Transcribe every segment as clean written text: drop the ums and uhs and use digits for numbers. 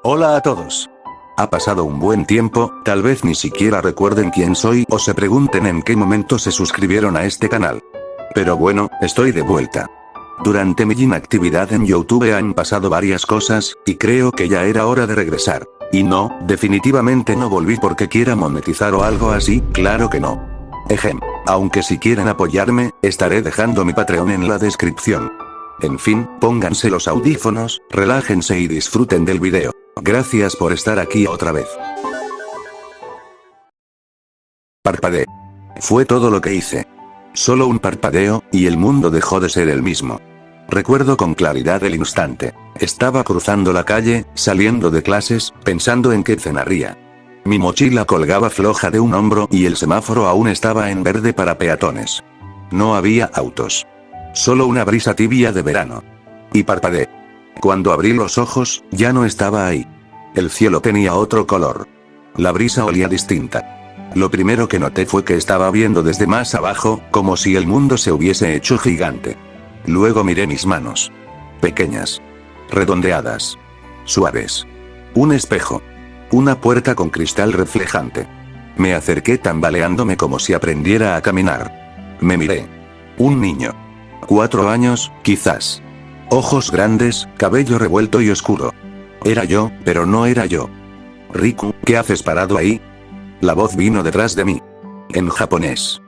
Hola a todos. Ha pasado un buen tiempo, tal vez ni siquiera recuerden quién soy o se pregunten en qué momento se suscribieron a este canal. Pero bueno, estoy de vuelta. Durante mi inactividad en YouTube han pasado varias cosas, y creo que ya era hora de regresar. Y no, definitivamente no volví porque quiera monetizar o algo así, claro que no. Aunque si quieren apoyarme, estaré dejando mi Patreon en la descripción. En fin, pónganse los audífonos, relájense y disfruten del video. Gracias por estar aquí otra vez. Parpadeé. Fue todo lo que hice. Solo un parpadeo, y el mundo dejó de ser el mismo. Recuerdo con claridad el instante. Estaba cruzando la calle, saliendo de clases, pensando en qué cenaría. Mi mochila colgaba floja de un hombro y el semáforo aún estaba en verde para peatones. No había autos. Solo una brisa tibia de verano. Y parpadeé. Cuando abrí los ojos, ya no estaba ahí. El cielo tenía otro color. La brisa olía distinta. Lo primero que noté fue que estaba viendo desde más abajo, como si el mundo se hubiese hecho gigante. Luego miré mis manos. Pequeñas. Redondeadas. Suaves. Un espejo. Una puerta con cristal reflejante. Me acerqué tambaleándome como si aprendiera a caminar. Me miré. Un niño. 4 años, quizás. Ojos grandes, cabello revuelto y oscuro. Era yo, pero no era yo. Riku, ¿qué haces parado ahí? La voz vino detrás de mí. En japonés.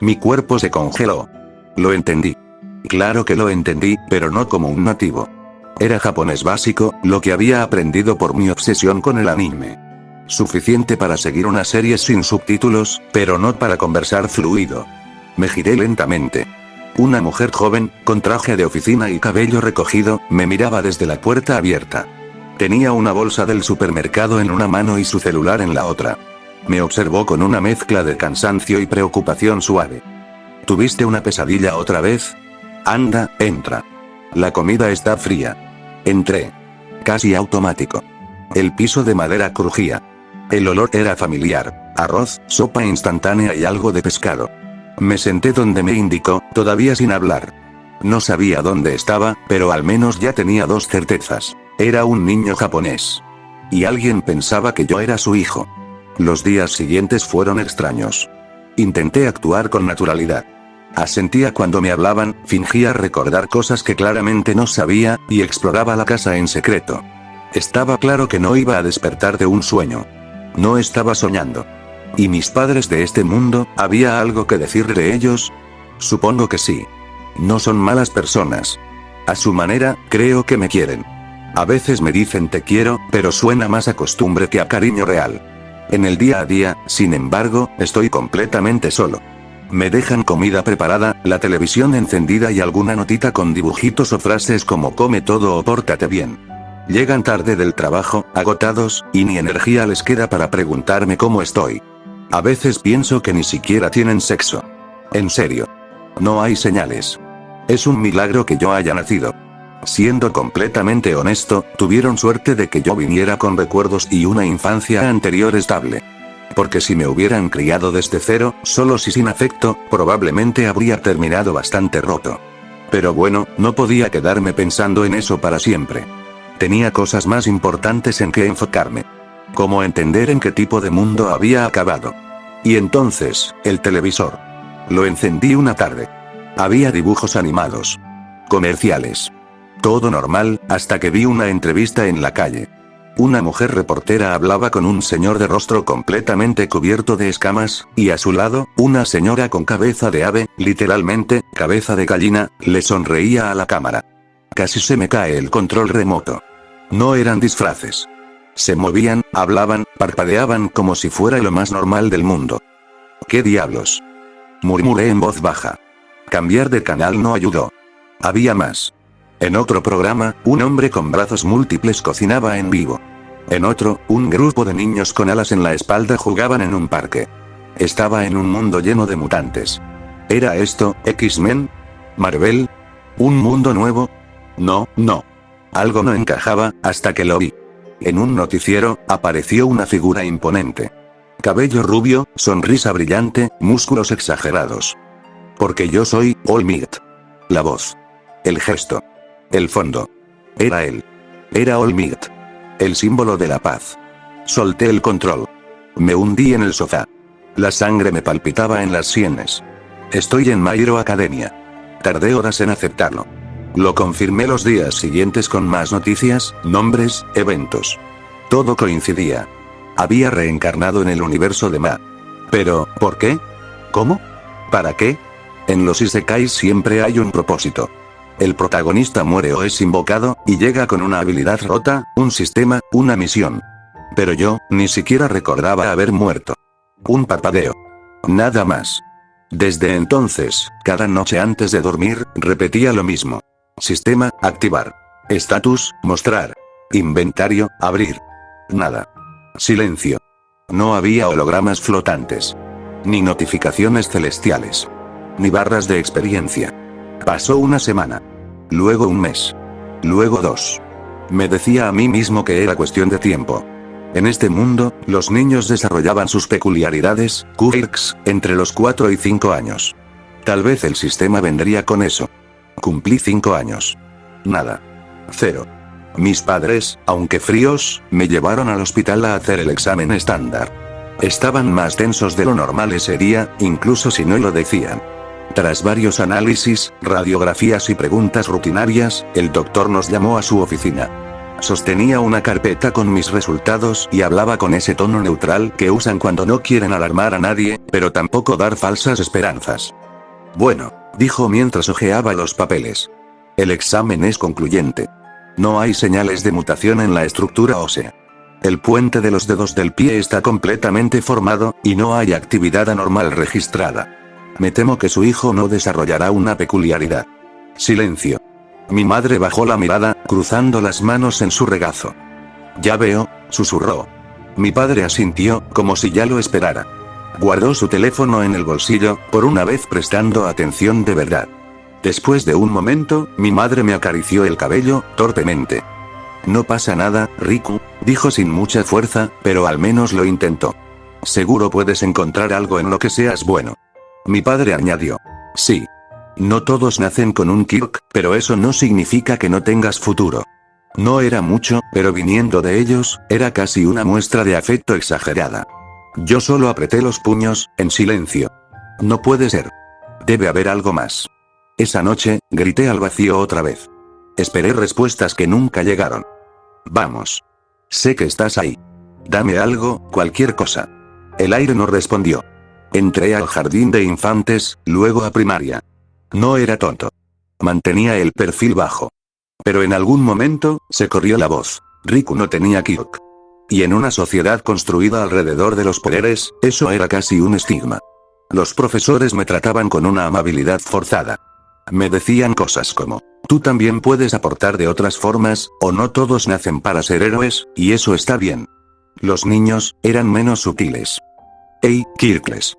Mi cuerpo se congeló. Lo entendí. Claro que lo entendí, pero no como un nativo. Era japonés básico, lo que había aprendido por mi obsesión con el anime. Suficiente para seguir una serie sin subtítulos, pero no para conversar fluido. Me giré lentamente. Una mujer joven, con traje de oficina y cabello recogido, me miraba desde la puerta abierta. Tenía una bolsa del supermercado en una mano y su celular en la otra. Me observó con una mezcla de cansancio y preocupación suave. ¿Tuviste una pesadilla otra vez? Anda, entra. La comida está fría. Entré. Casi automático. El piso de madera crujía. El olor era familiar. Arroz, sopa instantánea y algo de pescado. Me senté donde me indicó, todavía sin hablar. No sabía dónde estaba, pero al menos ya tenía 2 certezas. Era un niño japonés. Y alguien pensaba que yo era su hijo. Los días siguientes fueron extraños. Intenté actuar con naturalidad. Asentía cuando me hablaban, fingía recordar cosas que claramente no sabía, y exploraba la casa en secreto. Estaba claro que no iba a despertar de un sueño. No estaba soñando. ¿Y mis padres de este mundo, había algo que decir de ellos? Supongo que sí. No son malas personas. A su manera, creo que me quieren. A veces me dicen te quiero, pero suena más a costumbre que a cariño real. En el día a día, sin embargo, estoy completamente solo. Me dejan comida preparada, la televisión encendida y alguna notita con dibujitos o frases como come todo o pórtate bien. Llegan tarde del trabajo, agotados, y ni energía les queda para preguntarme cómo estoy. A veces pienso que ni siquiera tienen sexo. En serio. No hay señales. Es un milagro que yo haya nacido. Siendo completamente honesto, tuvieron suerte de que yo viniera con recuerdos y una infancia anterior estable. Porque si me hubieran criado desde cero, solos y sin afecto, probablemente habría terminado bastante roto. Pero bueno, no podía quedarme pensando en eso para siempre. Tenía cosas más importantes en que enfocarme. Como entender en qué tipo de mundo había acabado. Y entonces, el televisor. Lo encendí una tarde. Había dibujos animados. Comerciales. Todo normal, hasta que vi una entrevista en la calle. Una mujer reportera hablaba con un señor de rostro completamente cubierto de escamas, y a su lado, una señora con cabeza de ave, literalmente, cabeza de gallina, le sonreía a la cámara. Casi se me cae el control remoto. No eran disfraces. Se movían, hablaban, parpadeaban como si fuera lo más normal del mundo. ¿Qué diablos? Murmuré en voz baja. Cambiar de canal no ayudó. Había más. En otro programa, un hombre con brazos múltiples cocinaba en vivo. En otro, un grupo de niños con alas en la espalda jugaban en un parque. Estaba en un mundo lleno de mutantes. ¿Era esto, X-Men? ¿Marvel? ¿Un mundo nuevo? No, no. Algo no encajaba, hasta que lo vi. En un noticiero, apareció una figura imponente. Cabello rubio, sonrisa brillante, músculos exagerados. Porque yo soy All Might. La voz. El gesto. El fondo. Era él. Era All Might. El símbolo de la paz. Solté el control. Me hundí en el sofá. La sangre me palpitaba en las sienes. Estoy en My Hero Academia. Tardé horas en aceptarlo. Lo confirmé los días siguientes con más noticias, nombres, eventos. Todo coincidía. Había reencarnado en el universo de Ma. Pero, ¿por qué? ¿Cómo? ¿Para qué? En los isekais siempre hay un propósito. El protagonista muere o es invocado, y llega con una habilidad rota, un sistema, una misión. Pero yo, ni siquiera recordaba haber muerto. Un parpadeo. Nada más. Desde entonces, cada noche antes de dormir, repetía lo mismo. Sistema, activar. Estatus, mostrar. Inventario, abrir. Nada. Silencio. No había hologramas flotantes. Ni notificaciones celestiales. Ni barras de experiencia. Pasó una semana. Luego un mes. Luego 2. Me decía a mí mismo que era cuestión de tiempo. En este mundo, los niños desarrollaban sus peculiaridades, quirks, entre los 4 y 5 años. Tal vez el sistema vendría con eso. Cumplí 5 años. Nada. 0. Mis padres, aunque fríos, me llevaron al hospital a hacer el examen estándar. Estaban más tensos de lo normal ese día, incluso si no lo decían. Tras varios análisis, radiografías y preguntas rutinarias, el doctor nos llamó a su oficina. Sostenía una carpeta con mis resultados y hablaba con ese tono neutral que usan cuando no quieren alarmar a nadie, pero tampoco dar falsas esperanzas. Bueno, dijo mientras hojeaba los papeles. El examen es concluyente. No hay señales de mutación en la estructura ósea. El puente de los dedos del pie está completamente formado, y no hay actividad anormal registrada. Me temo que su hijo no desarrollará una peculiaridad. Silencio. Mi madre bajó la mirada, cruzando las manos en su regazo. Ya veo, susurró. Mi padre asintió, como si ya lo esperara. Guardó su teléfono en el bolsillo, por una vez prestando atención de verdad. Después de un momento, mi madre me acarició el cabello, torpemente. No pasa nada, Riku, dijo sin mucha fuerza, pero al menos lo intentó. Seguro puedes encontrar algo en lo que seas bueno. Mi padre añadió. Sí. No todos nacen con un quirk, pero eso no significa que no tengas futuro. No era mucho, pero viniendo de ellos, era casi una muestra de afecto exagerada. Yo solo apreté los puños, en silencio. No puede ser. Debe haber algo más. Esa noche, grité al vacío otra vez. Esperé respuestas que nunca llegaron. Vamos. Sé que estás ahí. Dame algo, cualquier cosa. El aire no respondió. Entré al jardín de infantes, luego a primaria. No era tonto. Mantenía el perfil bajo. Pero en algún momento, se corrió la voz. Riku no tenía quirk. Y en una sociedad construida alrededor de los poderes, eso era casi un estigma. Los profesores me trataban con una amabilidad forzada. Me decían cosas como, tú también puedes aportar de otras formas, o no todos nacen para ser héroes, y eso está bien. Los niños, eran menos sutiles. ¡Ey, Kirkles!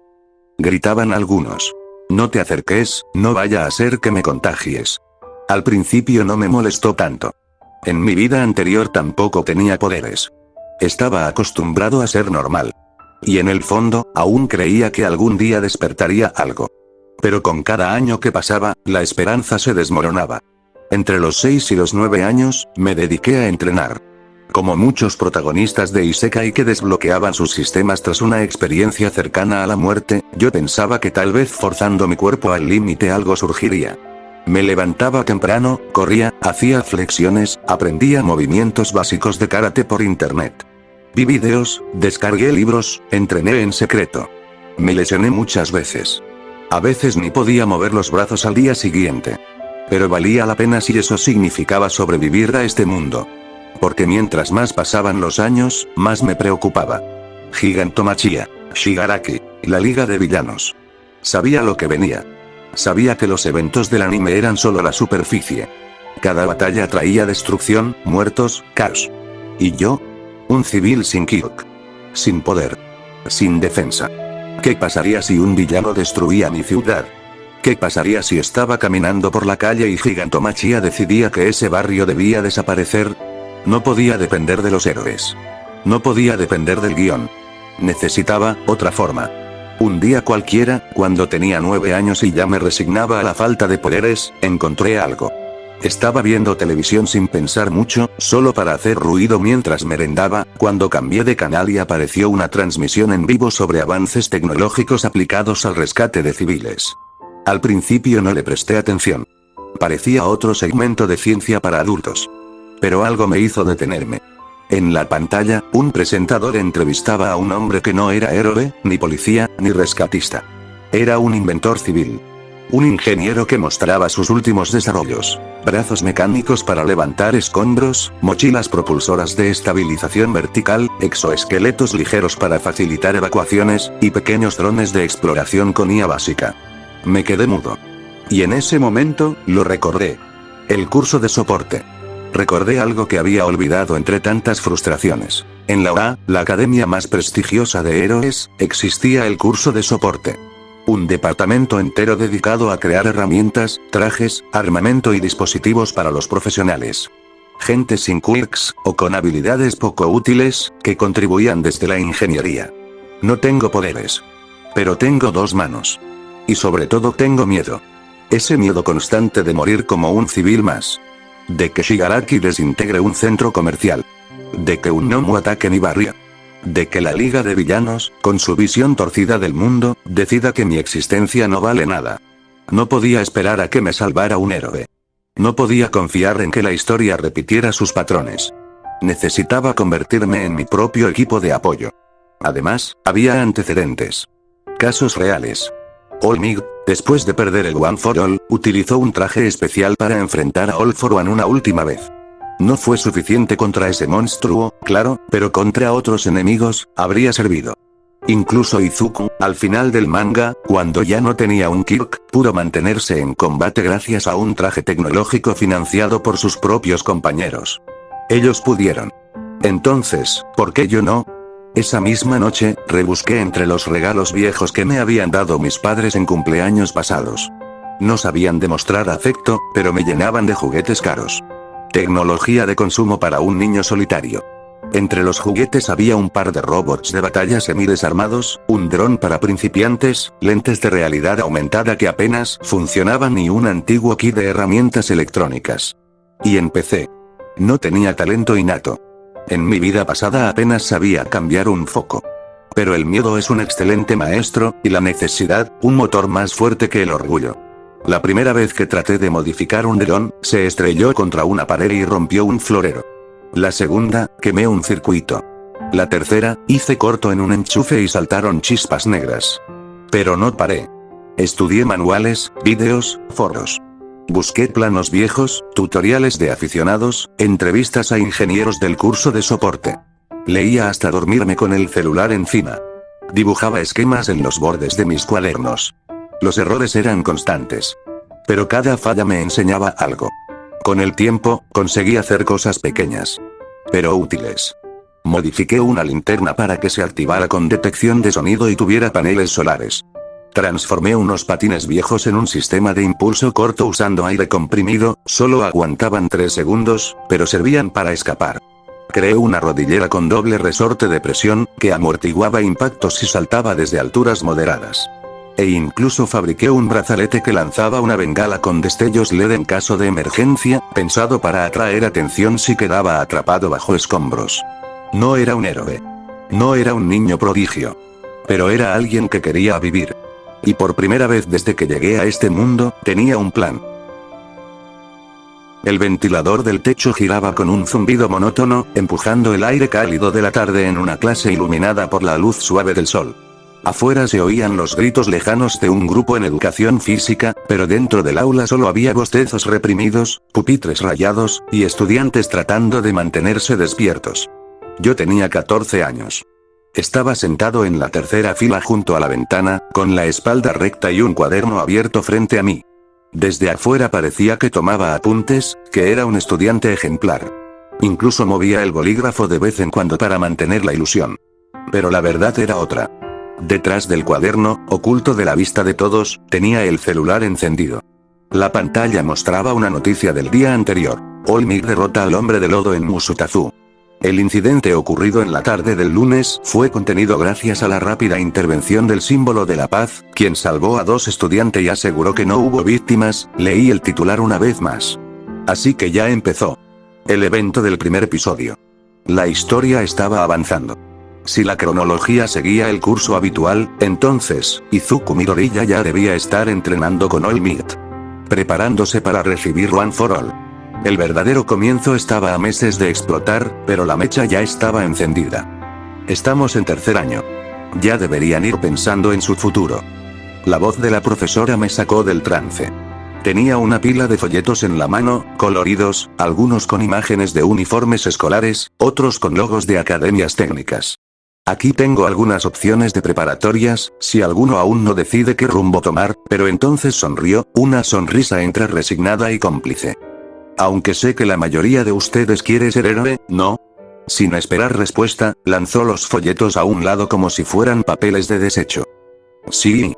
Gritaban algunos. No te acerques, no vaya a ser que me contagies. Al principio no me molestó tanto. En mi vida anterior tampoco tenía poderes. Estaba acostumbrado a ser normal. Y en el fondo, aún creía que algún día despertaría algo. Pero con cada año que pasaba, la esperanza se desmoronaba. Entre los 6 y los 9 años, me dediqué a entrenar. Como muchos protagonistas de Isekai que desbloqueaban sus sistemas tras una experiencia cercana a la muerte, yo pensaba que tal vez forzando mi cuerpo al límite algo surgiría. Me levantaba temprano, corría, hacía flexiones, aprendía movimientos básicos de karate por internet. Vi videos, descargué libros, entrené en secreto. Me lesioné muchas veces. A veces ni podía mover los brazos al día siguiente. Pero valía la pena si eso significaba sobrevivir a este mundo. Porque mientras más pasaban los años, más me preocupaba. Gigantomachia, Shigaraki, la Liga de Villanos. Sabía lo que venía. Sabía que los eventos del anime eran solo la superficie. Cada batalla traía destrucción, muertos, caos. ¿Y yo? Un civil sin quirk. Sin poder. Sin defensa. ¿Qué pasaría si un villano destruía mi ciudad? ¿Qué pasaría si estaba caminando por la calle y Gigantomachia decidía que ese barrio debía desaparecer? No podía depender de los héroes. No podía depender del guión. Necesitaba otra forma. Un día cualquiera, cuando tenía 9 años y ya me resignaba a la falta de poderes, encontré algo. Estaba viendo televisión sin pensar mucho, solo para hacer ruido mientras merendaba, cuando cambié de canal y apareció una transmisión en vivo sobre avances tecnológicos aplicados al rescate de civiles. Al principio no le presté atención. Parecía otro segmento de ciencia para adultos. Pero algo me hizo detenerme. En la pantalla, un presentador entrevistaba a un hombre que no era héroe, ni policía, ni rescatista. Era un inventor civil. Un ingeniero que mostraba sus últimos desarrollos: brazos mecánicos para levantar escombros, mochilas propulsoras de estabilización vertical, exoesqueletos ligeros para facilitar evacuaciones, y pequeños drones de exploración con IA básica. Me quedé mudo. Y en ese momento, lo recordé. El curso de soporte. Recordé algo que había olvidado entre tantas frustraciones. En la UA, la academia más prestigiosa de héroes, existía el curso de soporte. Un departamento entero dedicado a crear herramientas, trajes, armamento y dispositivos para los profesionales. Gente sin quirks, o con habilidades poco útiles, que contribuían desde la ingeniería. No tengo poderes. Pero tengo 2 manos. Y sobre todo tengo miedo. Ese miedo constante de morir como un civil más. De que Shigaraki desintegre un centro comercial. De que un gnomo ataque mi barrio. De que la Liga de Villanos, con su visión torcida del mundo, decida que mi existencia no vale nada. No podía esperar a que me salvara un héroe. No podía confiar en que la historia repitiera sus patrones. Necesitaba convertirme en mi propio equipo de apoyo. Además, había antecedentes. Casos reales. All Might, después de perder el One for All, utilizó un traje especial para enfrentar a All for One una última vez. No fue suficiente contra ese monstruo, claro, pero contra otros enemigos, habría servido. Incluso Izuku, al final del manga, cuando ya no tenía un quirk, pudo mantenerse en combate gracias a un traje tecnológico financiado por sus propios compañeros. Ellos pudieron. Entonces, ¿por qué yo no? Esa misma noche, rebusqué entre los regalos viejos que me habían dado mis padres en cumpleaños pasados. No sabían demostrar afecto, pero me llenaban de juguetes caros. Tecnología de consumo para un niño solitario. Entre los juguetes había un par de robots de batalla semidesarmados, un dron para principiantes, lentes de realidad aumentada que apenas funcionaban y un antiguo kit de herramientas electrónicas. Y empecé. No tenía talento innato. En mi vida pasada apenas sabía cambiar un foco. Pero el miedo es un excelente maestro, y la necesidad, un motor más fuerte que el orgullo. La primera vez que traté de modificar un dron, se estrelló contra una pared y rompió un florero. La segunda, quemé un circuito. La tercera, hice corto en un enchufe y saltaron chispas negras. Pero no paré. Estudié manuales, vídeos, foros. Busqué planos viejos, tutoriales de aficionados, entrevistas a ingenieros del curso de soporte. Leía hasta dormirme con el celular encima. Dibujaba esquemas en los bordes de mis cuadernos. Los errores eran constantes. Pero cada falla me enseñaba algo. Con el tiempo, conseguí hacer cosas pequeñas. Pero útiles. Modifiqué una linterna para que se activara con detección de sonido y tuviera paneles solares. Transformé unos patines viejos en un sistema de impulso corto usando aire comprimido, solo aguantaban 3 segundos, pero servían para escapar. Creé una rodillera con doble resorte de presión, que amortiguaba impactos y saltaba desde alturas moderadas. E incluso fabriqué un brazalete que lanzaba una bengala con destellos LED en caso de emergencia, pensado para atraer atención si quedaba atrapado bajo escombros. No era un héroe. No era un niño prodigio. Pero era alguien que quería vivir. Y por primera vez desde que llegué a este mundo, tenía un plan. El ventilador del techo giraba con un zumbido monótono, empujando el aire cálido de la tarde en una clase iluminada por la luz suave del sol. Afuera se oían los gritos lejanos de un grupo en educación física, pero dentro del aula solo había bostezos reprimidos, pupitres rayados, y estudiantes tratando de mantenerse despiertos. Yo tenía 14 años. Estaba sentado en la tercera fila junto a la ventana, con la espalda recta y un cuaderno abierto frente a mí. Desde afuera parecía que tomaba apuntes, que era un estudiante ejemplar. Incluso movía el bolígrafo de vez en cuando para mantener la ilusión. Pero la verdad era otra. Detrás del cuaderno, oculto de la vista de todos, tenía el celular encendido. La pantalla mostraba una noticia del día anterior. All Might derrota al hombre de lodo en Musutazu. El incidente ocurrido en la tarde del lunes fue contenido gracias a la rápida intervención del símbolo de la paz, quien salvó a 2 estudiantes y aseguró que no hubo víctimas. Leí el titular una vez más. Así que ya empezó. El evento del primer episodio. La historia estaba avanzando. Si la cronología seguía el curso habitual, entonces, Izuku Midoriya ya debía estar entrenando con All Might, preparándose para recibir One for All. El verdadero comienzo estaba a meses de explotar, pero la mecha ya estaba encendida. Estamos en tercer año. Ya deberían ir pensando en su futuro. La voz de la profesora me sacó del trance. Tenía una pila de folletos en la mano, coloridos, algunos con imágenes de uniformes escolares, otros con logos de academias técnicas. Aquí tengo algunas opciones de preparatorias, si alguno aún no decide qué rumbo tomar, pero entonces sonrió, una sonrisa entre resignada y cómplice. Aunque sé que la mayoría de ustedes quiere ser héroe, ¿no? Sin esperar respuesta, lanzó los folletos a un lado como si fueran papeles de desecho. Sí.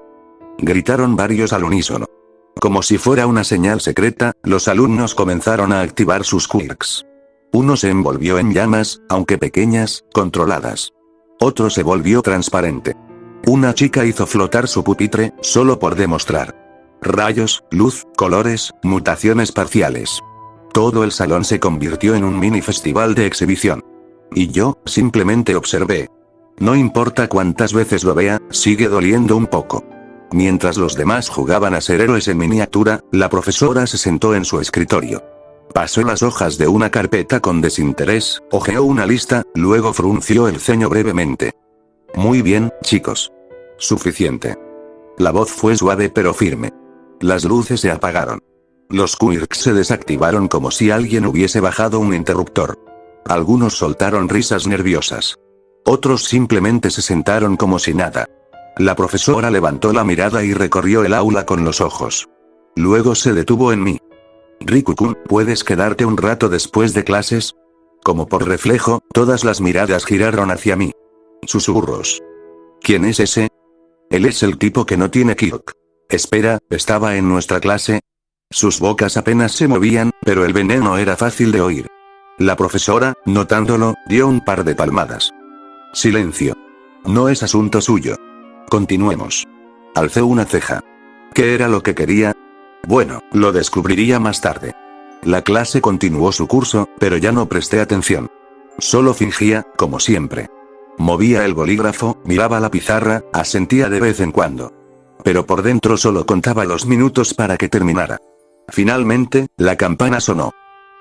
Gritaron varios al unísono. Como si fuera una señal secreta, los alumnos comenzaron a activar sus quirks. Uno se envolvió en llamas, aunque pequeñas, controladas. Otro se volvió transparente. Una chica hizo flotar su pupitre, solo por demostrar. Rayos, luz, colores, mutaciones parciales. Todo el salón se convirtió en un mini festival de exhibición. Y yo, simplemente observé. No importa cuántas veces lo vea, sigue doliendo un poco. Mientras los demás jugaban a ser héroes en miniatura, la profesora se sentó en su escritorio. Pasó las hojas de una carpeta con desinterés, hojeó una lista, luego frunció el ceño brevemente. Muy bien, chicos. Suficiente. La voz fue suave pero firme. Las luces se apagaron. Los quirks se desactivaron como si alguien hubiese bajado un interruptor. Algunos soltaron risas nerviosas. Otros simplemente se sentaron como si nada. La profesora levantó la mirada y recorrió el aula con los ojos. Luego se detuvo en mí. Riku-kun, ¿puedes quedarte un rato después de clases? Como por reflejo, todas las miradas giraron hacia mí. Susurros. ¿Quién es ese? Él es el tipo que no tiene quirk. Espera, ¿estaba en nuestra clase? Sus bocas apenas se movían, pero el veneno era fácil de oír. La profesora, notándolo, dio un par de palmadas. Silencio. No es asunto suyo. Continuemos. Alcé una ceja. ¿Qué era lo que quería? Bueno, lo descubriría más tarde. La clase continuó su curso, pero ya no presté atención. Solo fingía, como siempre. Movía el bolígrafo, miraba la pizarra, asentía de vez en cuando. Pero por dentro solo contaba los minutos para que terminara. Finalmente, la campana sonó.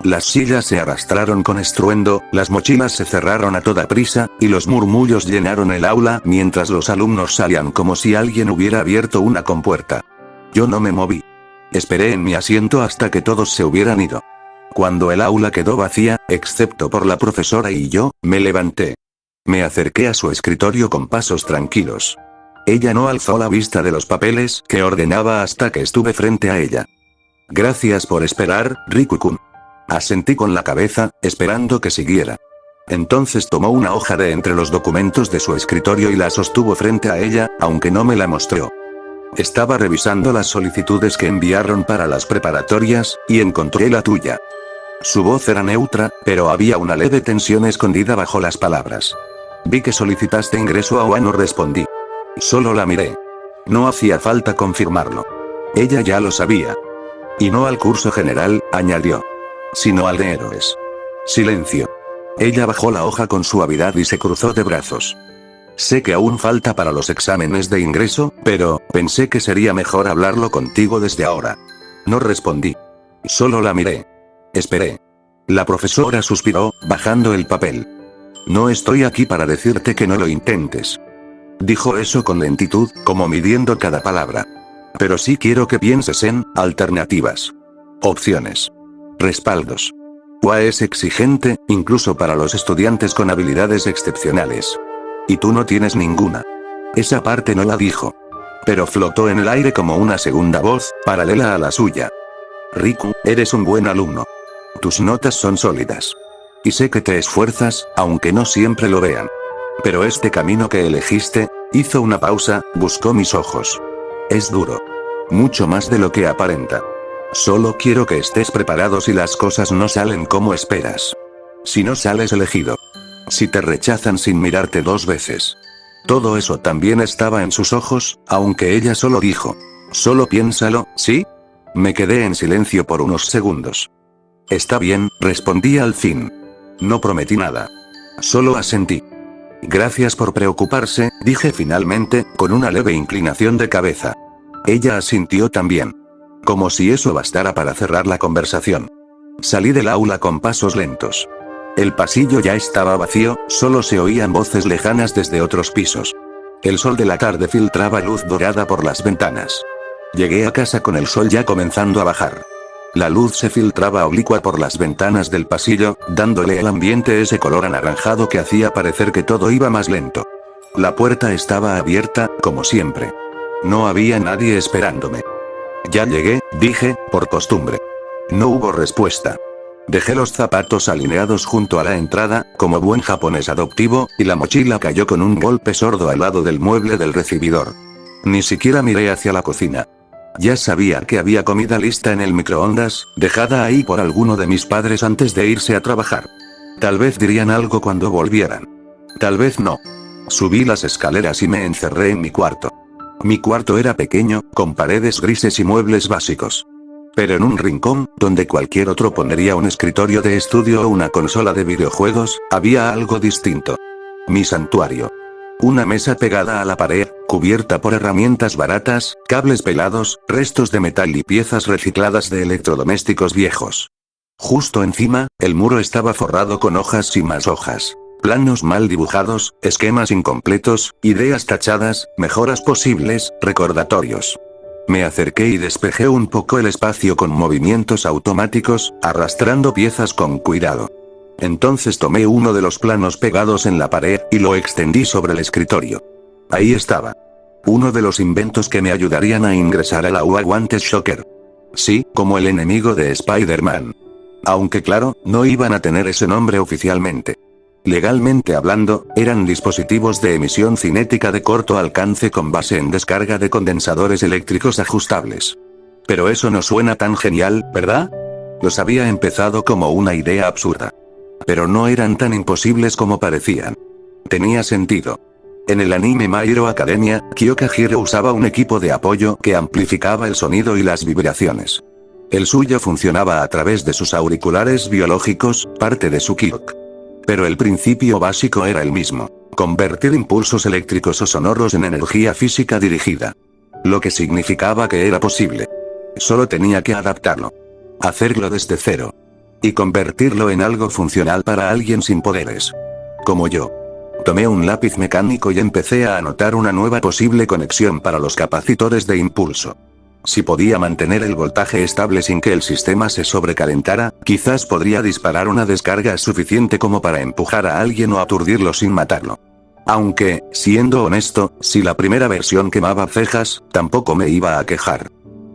Las sillas se arrastraron con estruendo, las mochilas se cerraron a toda prisa, y los murmullos llenaron el aula mientras los alumnos salían como si alguien hubiera abierto una compuerta. Yo no me moví. Esperé en mi asiento hasta que todos se hubieran ido. Cuando el aula quedó vacía, excepto por la profesora y yo, me levanté. Me acerqué a su escritorio con pasos tranquilos. Ella no alzó la vista de los papeles que ordenaba hasta que estuve frente a ella. Gracias por esperar, Riku-kun. Asentí con la cabeza, esperando que siguiera. Entonces tomó una hoja de entre los documentos de su escritorio y la sostuvo frente a ella, aunque no me la mostró. Estaba revisando las solicitudes que enviaron para las preparatorias, y encontré la tuya. Su voz era neutra, pero había una leve tensión escondida bajo las palabras. Vi que solicitaste ingreso a Wano, respondí. Solo la miré. No hacía falta confirmarlo. Ella ya lo sabía. Y no al curso general, añadió. Sino al de héroes. Silencio. Ella bajó la hoja con suavidad y se cruzó de brazos. Sé que aún falta para los exámenes de ingreso, pero, pensé que sería mejor hablarlo contigo desde ahora. No respondí. Solo la miré. Esperé. La profesora suspiró, bajando el papel. No estoy aquí para decirte que no lo intentes. Dijo eso con lentitud, como midiendo cada palabra. Pero sí quiero que pienses en alternativas. Opciones. Respaldos. UA es exigente, incluso para los estudiantes con habilidades excepcionales. Y tú no tienes ninguna. Esa parte no la dijo. Pero flotó en el aire como una segunda voz, paralela a la suya. Riku, eres un buen alumno. Tus notas son sólidas. Y sé que te esfuerzas, aunque no siempre lo vean. Pero este camino que elegiste, hizo una pausa, buscó mis ojos. Es duro. Mucho más de lo que aparenta. Solo quiero que estés preparado si las cosas no salen como esperas. Si no sales elegido. Si te rechazan sin mirarte dos veces. Todo eso también estaba en sus ojos, aunque ella solo dijo. Solo piénsalo, ¿sí? Me quedé en silencio por unos segundos. Está bien, respondí al fin. No prometí nada. Solo asentí. Gracias por preocuparse, dije finalmente, con una leve inclinación de cabeza. Ella asintió también. Como si eso bastara para cerrar la conversación. Salí del aula con pasos lentos. El pasillo ya estaba vacío, solo se oían voces lejanas desde otros pisos. El sol de la tarde filtraba luz dorada por las ventanas. Llegué a casa con el sol ya comenzando a bajar. La luz se filtraba oblicua por las ventanas del pasillo, dándole al ambiente ese color anaranjado que hacía parecer que todo iba más lento. La puerta estaba abierta, como siempre. No había nadie esperándome. Ya llegué, dije, por costumbre. No hubo respuesta. Dejé los zapatos alineados junto a la entrada, como buen japonés adoptivo, y la mochila cayó con un golpe sordo al lado del mueble del recibidor. Ni siquiera miré hacia la cocina. Ya sabía que había comida lista en el microondas, dejada ahí por alguno de mis padres antes de irse a trabajar. Tal vez dirían algo cuando volvieran. Tal vez no. Subí las escaleras y me encerré en mi cuarto. Mi cuarto era pequeño, con paredes grises y muebles básicos. Pero en un rincón, donde cualquier otro pondría un escritorio de estudio o una consola de videojuegos, había algo distinto. Mi santuario. Una mesa pegada a la pared, cubierta por herramientas baratas, cables pelados, restos de metal y piezas recicladas de electrodomésticos viejos. Justo encima, el muro estaba forrado con hojas y más hojas. Planos mal dibujados, esquemas incompletos, ideas tachadas, mejoras posibles, recordatorios. Me acerqué y despejé un poco el espacio con movimientos automáticos, arrastrando piezas con cuidado. Entonces tomé uno de los planos pegados en la pared, y lo extendí sobre el escritorio. Ahí estaba. Uno de los inventos que me ayudarían a ingresar a la UA Guantes Shocker. Sí, como el enemigo de Spider-Man. Aunque claro, no iban a tener ese nombre oficialmente. Legalmente hablando, eran dispositivos de emisión cinética de corto alcance con base en descarga de condensadores eléctricos ajustables. Pero eso no suena tan genial, ¿verdad? Los había empezado como una idea absurda. Pero no eran tan imposibles como parecían. Tenía sentido. En el anime My Hero Academia, Kyoka Hiro usaba un equipo de apoyo que amplificaba el sonido y las vibraciones. El suyo funcionaba a través de sus auriculares biológicos, parte de su Kyok. Pero el principio básico era el mismo: convertir impulsos eléctricos o sonoros en energía física dirigida. Lo que significaba que era posible. Solo tenía que adaptarlo. Hacerlo desde cero. Y convertirlo en algo funcional para alguien sin poderes. Como yo. Tomé un lápiz mecánico y empecé a anotar una nueva posible conexión para los capacitores de impulso. Si podía mantener el voltaje estable sin que el sistema se sobrecalentara, quizás podría disparar una descarga suficiente como para empujar a alguien o aturdirlo sin matarlo. Aunque, siendo honesto, si la primera versión quemaba cejas, tampoco me iba a quejar.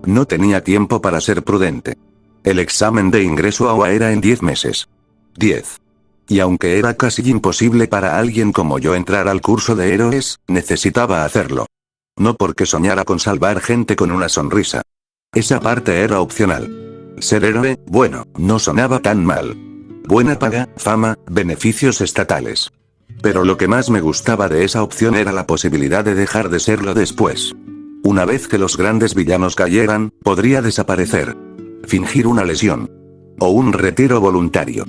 No tenía tiempo para ser prudente. El examen de ingreso a UA era en 10 meses. 10. Y aunque era casi imposible para alguien como yo entrar al curso de héroes, necesitaba hacerlo. No porque soñara con salvar gente con una sonrisa. Esa parte era opcional. Ser héroe, bueno, no sonaba tan mal. Buena paga, fama, beneficios estatales. Pero lo que más me gustaba de esa opción era la posibilidad de dejar de serlo después. Una vez que los grandes villanos cayeran, podría desaparecer. Fingir una lesión. O un retiro voluntario.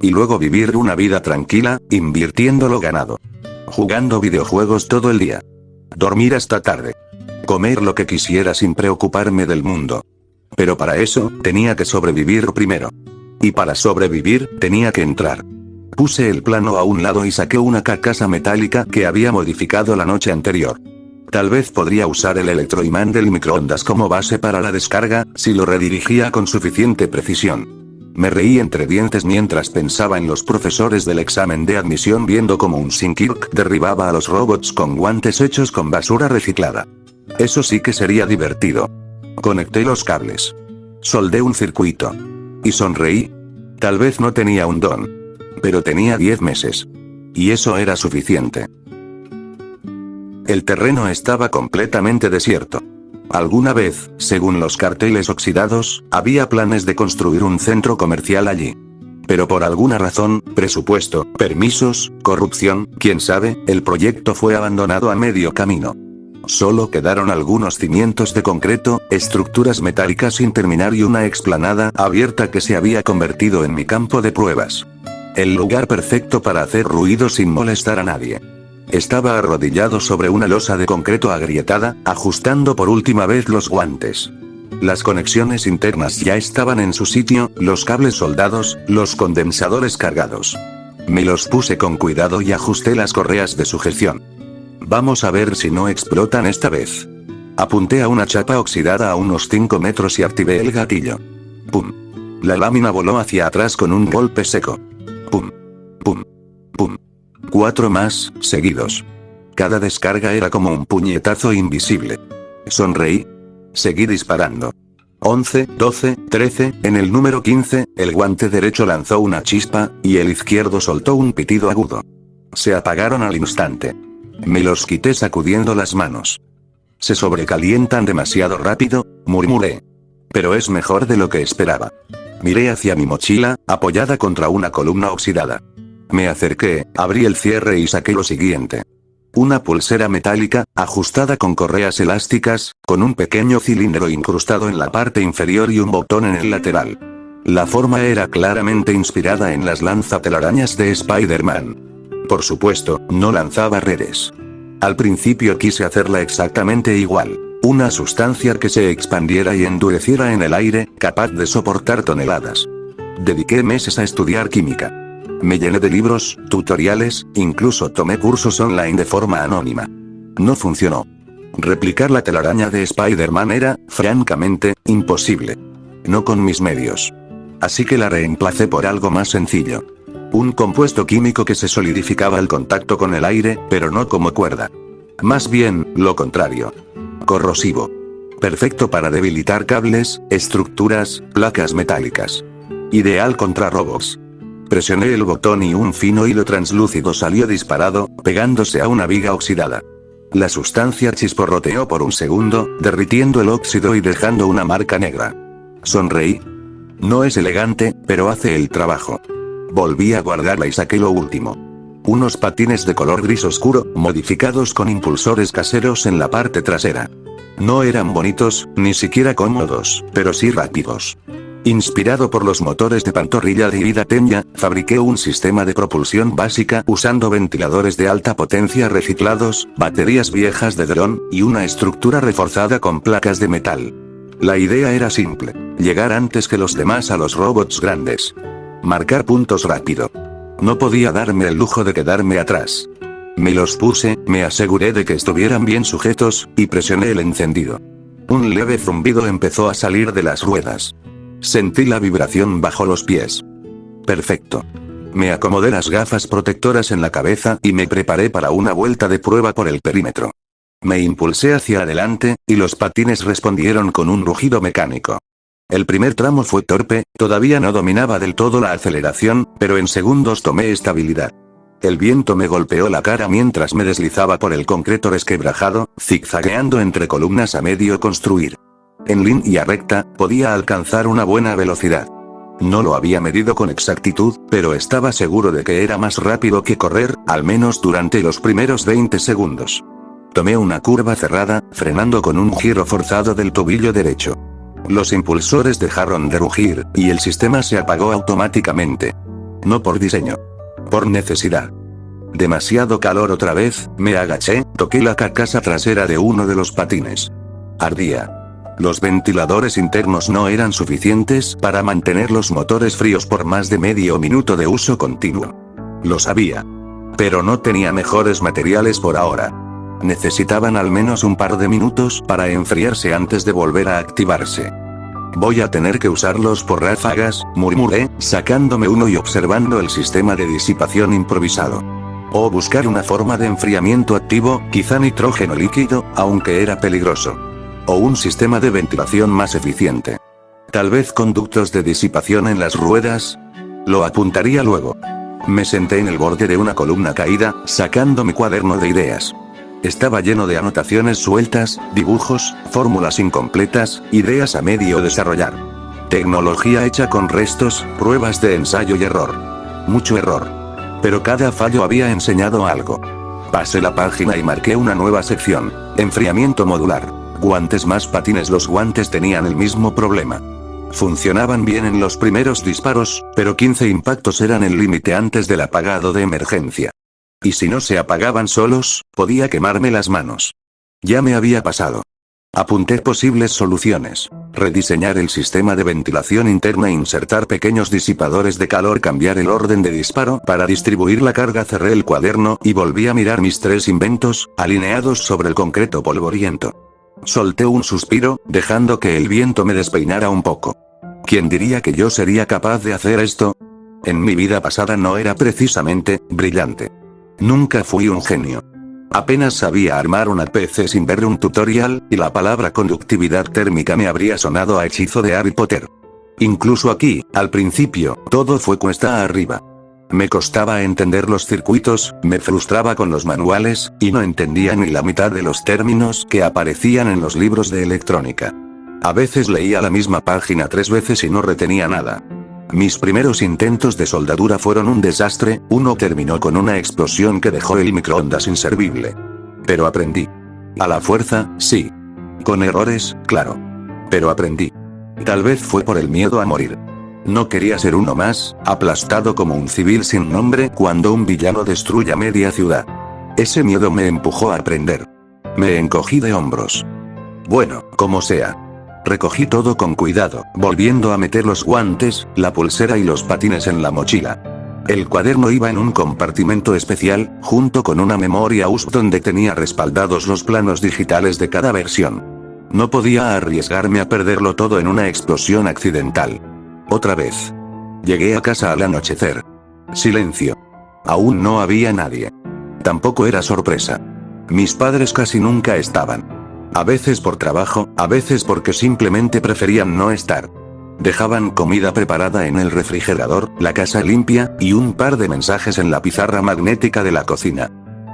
Y luego vivir una vida tranquila, invirtiendo lo ganado. Jugando videojuegos todo el día. Dormir hasta tarde. Comer lo que quisiera sin preocuparme del mundo. Pero para eso, tenía que sobrevivir primero. Y para sobrevivir, tenía que entrar. Puse el plano a un lado y saqué una carcasa metálica que había modificado la noche anterior. Tal vez podría usar el electroimán del microondas como base para la descarga, si lo redirigía con suficiente precisión. Me reí entre dientes mientras pensaba en los profesores del examen de admisión viendo cómo un Sinkirk derribaba a los robots con guantes hechos con basura reciclada. Eso sí que sería divertido. Conecté los cables. Soldé un circuito. Y sonreí. Tal vez no tenía un don. Pero tenía 10 meses. Y eso era suficiente. El terreno estaba completamente desierto. Alguna vez, según los carteles oxidados, había planes de construir un centro comercial allí. Pero por alguna razón, presupuesto, permisos, corrupción, quién sabe, el proyecto fue abandonado a medio camino. Solo quedaron algunos cimientos de concreto, estructuras metálicas sin terminar y una explanada abierta que se había convertido en mi campo de pruebas. El lugar perfecto para hacer ruido sin molestar a nadie. Estaba arrodillado sobre una losa de concreto agrietada, ajustando por última vez los guantes. Las conexiones internas ya estaban en su sitio, los cables soldados, los condensadores cargados. Me los puse con cuidado y ajusté las correas de sujeción. Vamos a ver si no explotan esta vez. Apunté a una chapa oxidada a unos 5 metros y activé el gatillo. ¡Pum! La lámina voló hacia atrás con un golpe seco. ¡Pum! ¡Pum! ¡Pum! 4 más, seguidos. Cada descarga era como un puñetazo invisible. Sonreí. Seguí disparando. 11, 12, 13, en el número 15, el guante derecho lanzó una chispa, y el izquierdo soltó un pitido agudo. Se apagaron al instante. Me los quité sacudiendo las manos. Se sobrecalientan demasiado rápido, murmuré. Pero es mejor de lo que esperaba. Miré hacia mi mochila, apoyada contra una columna oxidada. Me acerqué, abrí el cierre y saqué lo siguiente. Una pulsera metálica, ajustada con correas elásticas, con un pequeño cilindro incrustado en la parte inferior y un botón en el lateral. La forma era claramente inspirada en las lanzatelarañas de Spider-Man. Por supuesto, no lanzaba redes. Al principio quise hacerla exactamente igual. Una sustancia que se expandiera y endureciera en el aire, capaz de soportar toneladas. Dediqué meses a estudiar química. Me llené de libros, tutoriales, incluso tomé cursos online de forma anónima. No funcionó. Replicar la telaraña de Spider-Man era, francamente, imposible. No con mis medios. Así que la reemplacé por algo más sencillo. Un compuesto químico que se solidificaba al contacto con el aire, pero no como cuerda. Más bien, lo contrario. Corrosivo. Perfecto para debilitar cables, estructuras, placas metálicas. Ideal contra robots. Presioné el botón y un fino hilo translúcido salió disparado, pegándose a una viga oxidada. La sustancia chisporroteó por un segundo, derritiendo el óxido y dejando una marca negra. Sonreí. No es elegante, pero hace el trabajo. Volví a guardarla y saqué lo último. Unos patines de color gris oscuro, modificados con impulsores caseros en la parte trasera. No eran bonitos, ni siquiera cómodos, pero sí rápidos. Inspirado por los motores de pantorrilla de Ida Tenya, fabriqué un sistema de propulsión básica usando ventiladores de alta potencia reciclados, baterías viejas de dron, y una estructura reforzada con placas de metal. La idea era simple: llegar antes que los demás a los robots grandes. Marcar puntos rápido. No podía darme el lujo de quedarme atrás. Me los puse, me aseguré de que estuvieran bien sujetos, y presioné el encendido. Un leve zumbido empezó a salir de las ruedas. Sentí la vibración bajo los pies. Perfecto. Me acomodé las gafas protectoras en la cabeza y me preparé para una vuelta de prueba por el perímetro. Me impulsé hacia adelante, y los patines respondieron con un rugido mecánico. El primer tramo fue torpe, todavía no dominaba del todo la aceleración, pero en segundos tomé estabilidad. El viento me golpeó la cara mientras me deslizaba por el concreto resquebrajado, zigzagueando entre columnas a medio construir. En línea recta, podía alcanzar una buena velocidad. No lo había medido con exactitud, pero estaba seguro de que era más rápido que correr, al menos durante los primeros 20 segundos. Tomé una curva cerrada, frenando con un giro forzado del tobillo derecho. Los impulsores dejaron de rugir, y el sistema se apagó automáticamente. No por diseño. Por necesidad. Demasiado calor otra vez, me agaché, toqué la carcasa trasera de uno de los patines. Ardía. Los ventiladores internos no eran suficientes para mantener los motores fríos por más de medio minuto de uso continuo. Lo sabía. Pero no tenía mejores materiales por ahora. Necesitaban al menos un par de minutos para enfriarse antes de volver a activarse. Voy a tener que usarlos por ráfagas, murmuré, sacándome uno y observando el sistema de disipación improvisado. O buscar una forma de enfriamiento activo, quizá nitrógeno líquido, aunque era peligroso. O un sistema de ventilación más eficiente. Tal vez conductos de disipación en las ruedas. Lo apuntaría luego. Me senté en el borde de una columna caída, sacando mi cuaderno de ideas. Estaba lleno de anotaciones sueltas, dibujos, fórmulas incompletas, ideas a medio desarrollar. Tecnología hecha con restos, pruebas de ensayo y error. Mucho error. Pero cada fallo había enseñado algo. Pasé la página y marqué una nueva sección. Enfriamiento modular. Guantes más patines. Los guantes tenían el mismo problema. Funcionaban bien en los primeros disparos, pero 15 impactos eran el límite antes del apagado de emergencia. Y si no se apagaban solos, podía quemarme las manos. Ya me había pasado. Apunté posibles soluciones. Rediseñar el sistema de ventilación interna, insertar pequeños disipadores de calor, cambiar el orden de disparo para distribuir la carga. Cerré el cuaderno y volví a mirar mis 3 inventos, alineados sobre el concreto polvoriento. Solté un suspiro, dejando que el viento me despeinara un poco. ¿Quién diría que yo sería capaz de hacer esto? En mi vida pasada no era precisamente brillante. Nunca fui un genio. Apenas sabía armar una PC sin ver un tutorial, y la palabra conductividad térmica me habría sonado a hechizo de Harry Potter. Incluso aquí, al principio, todo fue cuesta arriba. Me costaba entender los circuitos, me frustraba con los manuales, y no entendía ni la mitad de los términos que aparecían en los libros de electrónica. A veces leía la misma página 3 veces y no retenía nada. Mis primeros intentos de soldadura fueron un desastre, uno terminó con una explosión que dejó el microondas inservible. Pero aprendí. A la fuerza, sí. Con errores, claro. Pero aprendí. Tal vez fue por el miedo a morir. No quería ser uno más, aplastado como un civil sin nombre cuando un villano destruya media ciudad. Ese miedo me empujó a aprender. Me encogí de hombros. Bueno, como sea. Recogí todo con cuidado, volviendo a meter los guantes, la pulsera y los patines en la mochila. El cuaderno iba en un compartimento especial, junto con una memoria USB donde tenía respaldados los planos digitales de cada versión. No podía arriesgarme a perderlo todo en una explosión accidental. Otra vez. Llegué a casa al anochecer. Silencio. Aún no había nadie. Tampoco era sorpresa. Mis padres casi nunca estaban. A veces por trabajo, a veces porque simplemente preferían no estar. Dejaban comida preparada en el refrigerador, la casa limpia, y un par de mensajes en la pizarra magnética de la cocina.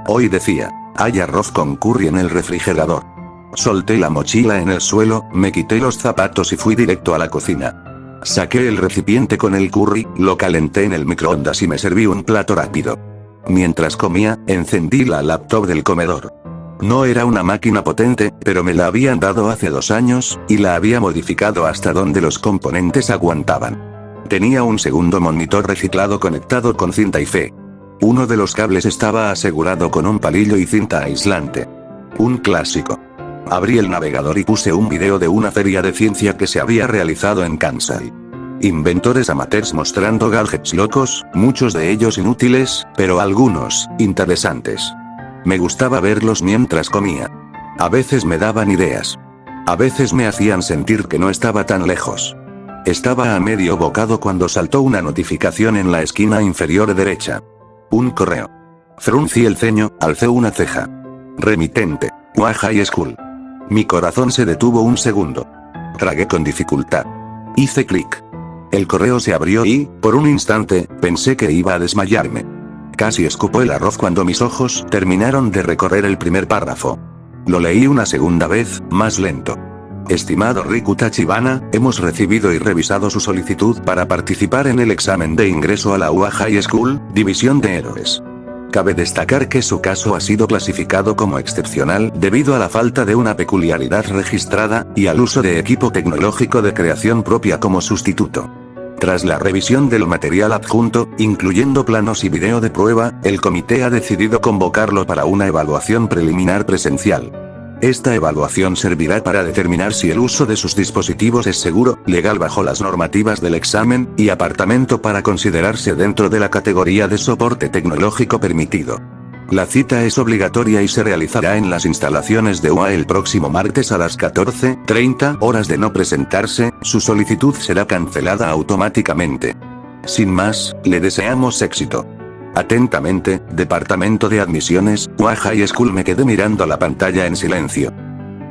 Hoy decía, hay arroz con curry en el refrigerador. Solté la mochila en el suelo, me quité los zapatos y fui directo a la cocina. Saqué el recipiente con el curry, lo calenté en el microondas y me serví un plato rápido. Mientras comía, encendí la laptop del comedor. No era una máquina potente, pero me la habían dado hace 2 años, y la había modificado hasta donde los componentes aguantaban. Tenía un segundo monitor reciclado conectado con cinta IFE. Uno de los cables estaba asegurado con un palillo y cinta aislante. Un clásico. Abrí el navegador y puse un video de una feria de ciencia que se había realizado en Kansai. Inventores amateurs mostrando gadgets locos, muchos de ellos inútiles, pero algunos interesantes. Me gustaba verlos mientras comía. A veces me daban ideas. A veces me hacían sentir que no estaba tan lejos. Estaba a medio bocado cuando saltó una notificación en la esquina inferior derecha. Un correo. Fruncí el ceño, alcé una ceja. Remitente. UA High School. Mi corazón se detuvo un segundo. Tragué con dificultad. Hice clic. El correo se abrió y, por un instante, pensé que iba a desmayarme. Casi escupo el arroz cuando mis ojos terminaron de recorrer el primer párrafo. Lo leí una segunda vez, más lento. Estimado Riku Tachibana, hemos recibido y revisado su solicitud para participar en el examen de ingreso a la UA High School, División de Héroes. Cabe destacar que su caso ha sido clasificado como excepcional debido a la falta de una peculiaridad registrada, y al uso de equipo tecnológico de creación propia como sustituto. Tras la revisión del material adjunto, incluyendo planos y video de prueba, el comité ha decidido convocarlo para una evaluación preliminar presencial. Esta evaluación servirá para determinar si el uso de sus dispositivos es seguro, legal bajo las normativas del examen, y apartamento para considerarse dentro de la categoría de soporte tecnológico permitido. La cita es obligatoria y se realizará en las instalaciones de UA el próximo martes a las 14:30 horas. De no presentarse, su solicitud será cancelada automáticamente. Sin más, le deseamos éxito. Atentamente, Departamento de Admisiones, UA High School. Me quedé mirando la pantalla en silencio.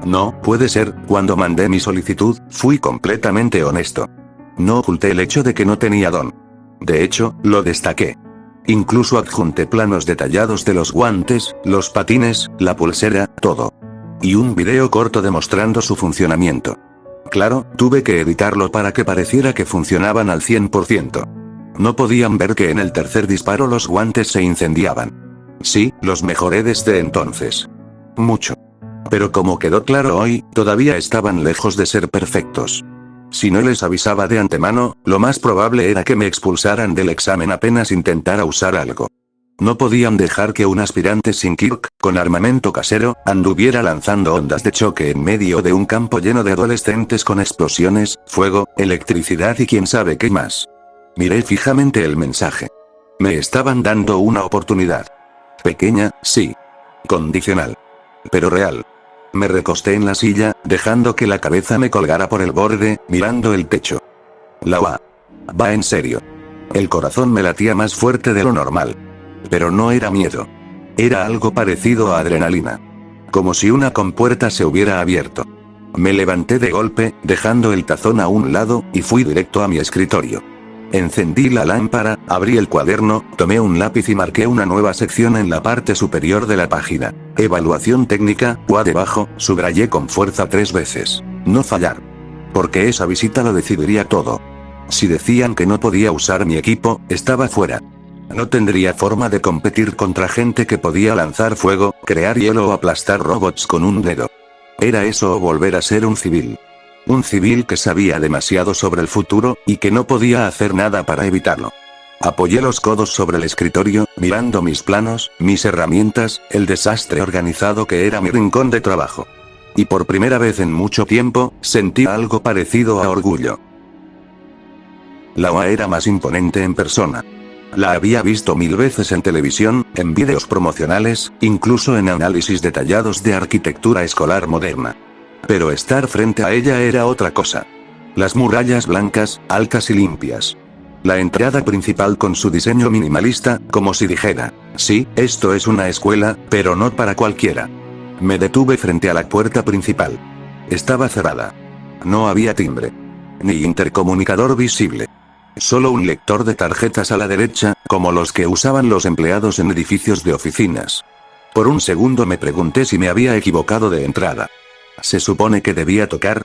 No puede ser, cuando mandé mi solicitud, fui completamente honesto. No oculté el hecho de que no tenía don. De hecho, lo destaqué. Incluso adjunté planos detallados de los guantes, los patines, la pulsera, todo. Y un video corto demostrando su funcionamiento. Claro, tuve que editarlo para que pareciera que funcionaban al 100%. No podían ver que en el tercer disparo los guantes se incendiaban. Sí, los mejoré desde entonces. Mucho. Pero como quedó claro hoy, todavía estaban lejos de ser perfectos. Si no les avisaba de antemano, lo más probable era que me expulsaran del examen apenas intentara usar algo. No podían dejar que un aspirante sin Kirk, con armamento casero, anduviera lanzando ondas de choque en medio de un campo lleno de adolescentes con explosiones, fuego, electricidad y quién sabe qué más. Miré fijamente el mensaje. Me estaban dando una oportunidad. Pequeña, sí. Condicional. Pero real. Me recosté en la silla, dejando que la cabeza me colgara por el borde, mirando el techo. La UA. Va en serio. El corazón me latía más fuerte de lo normal. Pero no era miedo. Era algo parecido a adrenalina. Como si una compuerta se hubiera abierto. Me levanté de golpe, dejando el tazón a un lado, y fui directo a mi escritorio. Encendí la lámpara, abrí el cuaderno, tomé un lápiz y marqué una nueva sección en la parte superior de la página. Evaluación técnica, o debajo, subrayé con fuerza 3 veces. No fallar. Porque esa visita lo decidiría todo. Si decían que no podía usar mi equipo, estaba fuera. No tendría forma de competir contra gente que podía lanzar fuego, crear hielo o aplastar robots con un dedo. Era eso o volver a ser un civil. Un civil que sabía demasiado sobre el futuro, y que no podía hacer nada para evitarlo. Apoyé los codos sobre el escritorio, mirando mis planos, mis herramientas, el desastre organizado que era mi rincón de trabajo. Y por primera vez en mucho tiempo, sentí algo parecido a orgullo. La UA era más imponente en persona. La había visto 1000 veces en televisión, en vídeos promocionales, incluso en análisis detallados de arquitectura escolar moderna. Pero estar frente a ella era otra cosa. Las murallas blancas, altas y limpias. La entrada principal con su diseño minimalista, como si dijera, sí, esto es una escuela, pero no para cualquiera. Me detuve frente a la puerta principal. Estaba cerrada. No había timbre. Ni intercomunicador visible. Solo un lector de tarjetas a la derecha, como los que usaban los empleados en edificios de oficinas. Por un segundo me pregunté si me había equivocado de entrada. ¿Se supone que debía tocar?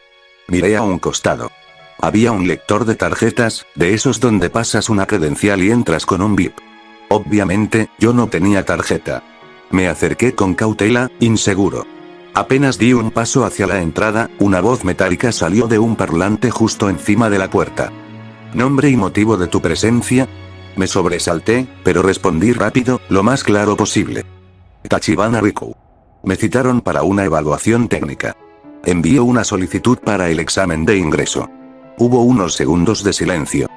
Miré a un costado. Había un lector de tarjetas, de esos donde pasas una credencial y entras con un bip. Obviamente, yo no tenía tarjeta. Me acerqué con cautela, inseguro. Apenas di un paso hacia la entrada, una voz metálica salió de un parlante justo encima de la puerta. ¿Nombre y motivo de tu presencia? Me sobresalté, pero respondí rápido, lo más claro posible. Tachibana Riku. Me citaron para una evaluación técnica. Envió una solicitud para el examen de ingreso. Hubo unos segundos de silencio.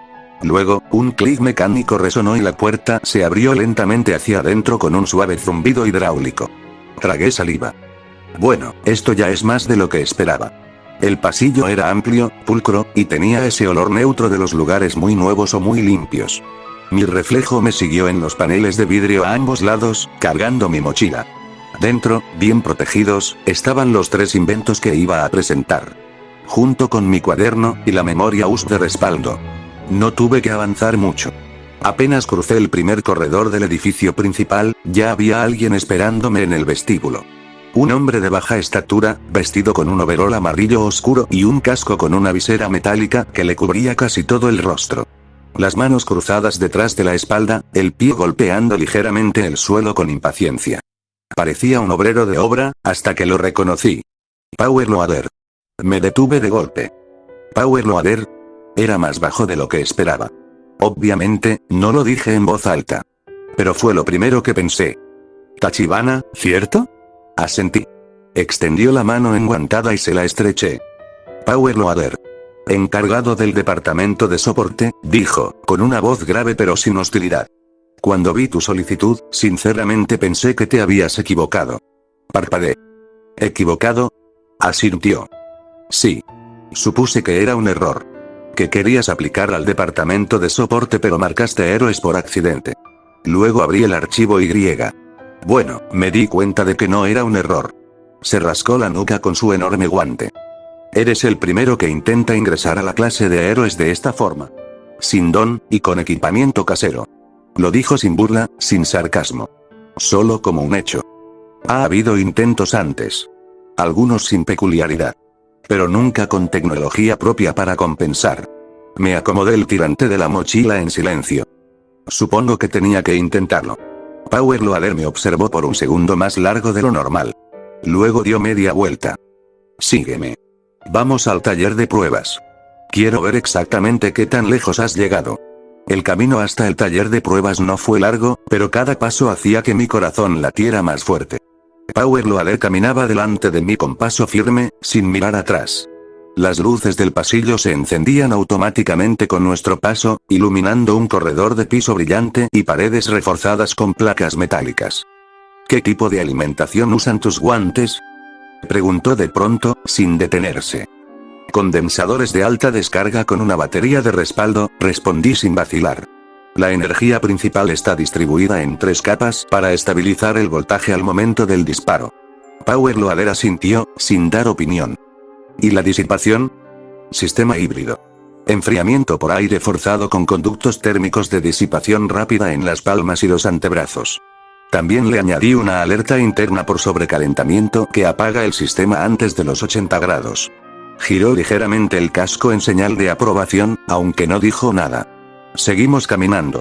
Luego, un clic mecánico resonó y la puerta se abrió lentamente hacia adentro con un suave zumbido hidráulico. Tragué saliva. Bueno, esto ya es más de lo que esperaba. El pasillo era amplio, pulcro, y tenía ese olor neutro de los lugares muy nuevos o muy limpios. Mi reflejo me siguió en los paneles de vidrio a ambos lados, cargando mi mochila. Dentro, bien protegidos, estaban los 3 inventos que iba a presentar. Junto con mi cuaderno, y la memoria USB de respaldo. No tuve que avanzar mucho. Apenas crucé el primer corredor del edificio principal, ya había alguien esperándome en el vestíbulo. Un hombre de baja estatura, vestido con un overol amarillo oscuro y un casco con una visera metálica que le cubría casi todo el rostro. Las manos cruzadas detrás de la espalda, el pie golpeando ligeramente el suelo con impaciencia. Parecía un obrero de obra, hasta que lo reconocí. Power Loader. Me detuve de golpe. Power Loader. Era más bajo de lo que esperaba. Obviamente, no lo dije en voz alta. Pero fue lo primero que pensé. Tachibana, ¿cierto? Asentí. Extendió la mano enguantada y se la estreché. Power Loader. Encargado del departamento de soporte, dijo, con una voz grave pero sin hostilidad. Cuando vi tu solicitud, sinceramente pensé que te habías equivocado. Parpadeé. ¿Equivocado? Asintió. Sí. Supuse que era un error. Que querías aplicar al departamento de soporte pero marcaste héroes por accidente. Luego abrí el archivo Y. Bueno, me di cuenta de que no era un error. Se rascó la nuca con su enorme guante. Eres el primero que intenta ingresar a la clase de héroes de esta forma. Sin don, y con equipamiento casero. Lo dijo sin burla, sin sarcasmo. Solo como un hecho. Ha habido intentos antes. Algunos sin peculiaridad. Pero nunca con tecnología propia para compensar. Me acomodé el tirante de la mochila en silencio. Supongo que tenía que intentarlo. Power Loader me observó por un segundo más largo de lo normal. Luego dio media vuelta. Sígueme. Vamos al taller de pruebas. Quiero ver exactamente qué tan lejos has llegado. El camino hasta el taller de pruebas no fue largo, pero cada paso hacía que mi corazón latiera más fuerte. Power Loader caminaba delante de mí con paso firme, sin mirar atrás. Las luces del pasillo se encendían automáticamente con nuestro paso, iluminando un corredor de piso brillante y paredes reforzadas con placas metálicas. ¿Qué tipo de alimentación usan tus guantes?, preguntó de pronto, sin detenerse. Condensadores de alta descarga con una batería de respaldo, respondí sin vacilar. La energía principal está distribuida en 3 capas para estabilizar el voltaje al momento del disparo. Power Loader asintió, sin dar opinión. ¿Y la disipación? Sistema híbrido. Enfriamiento por aire forzado con conductos térmicos de disipación rápida en las palmas y los antebrazos. También le añadí una alerta interna por sobrecalentamiento que apaga el sistema antes de los 80 grados. Giró ligeramente el casco en señal de aprobación, aunque no dijo nada. Seguimos caminando.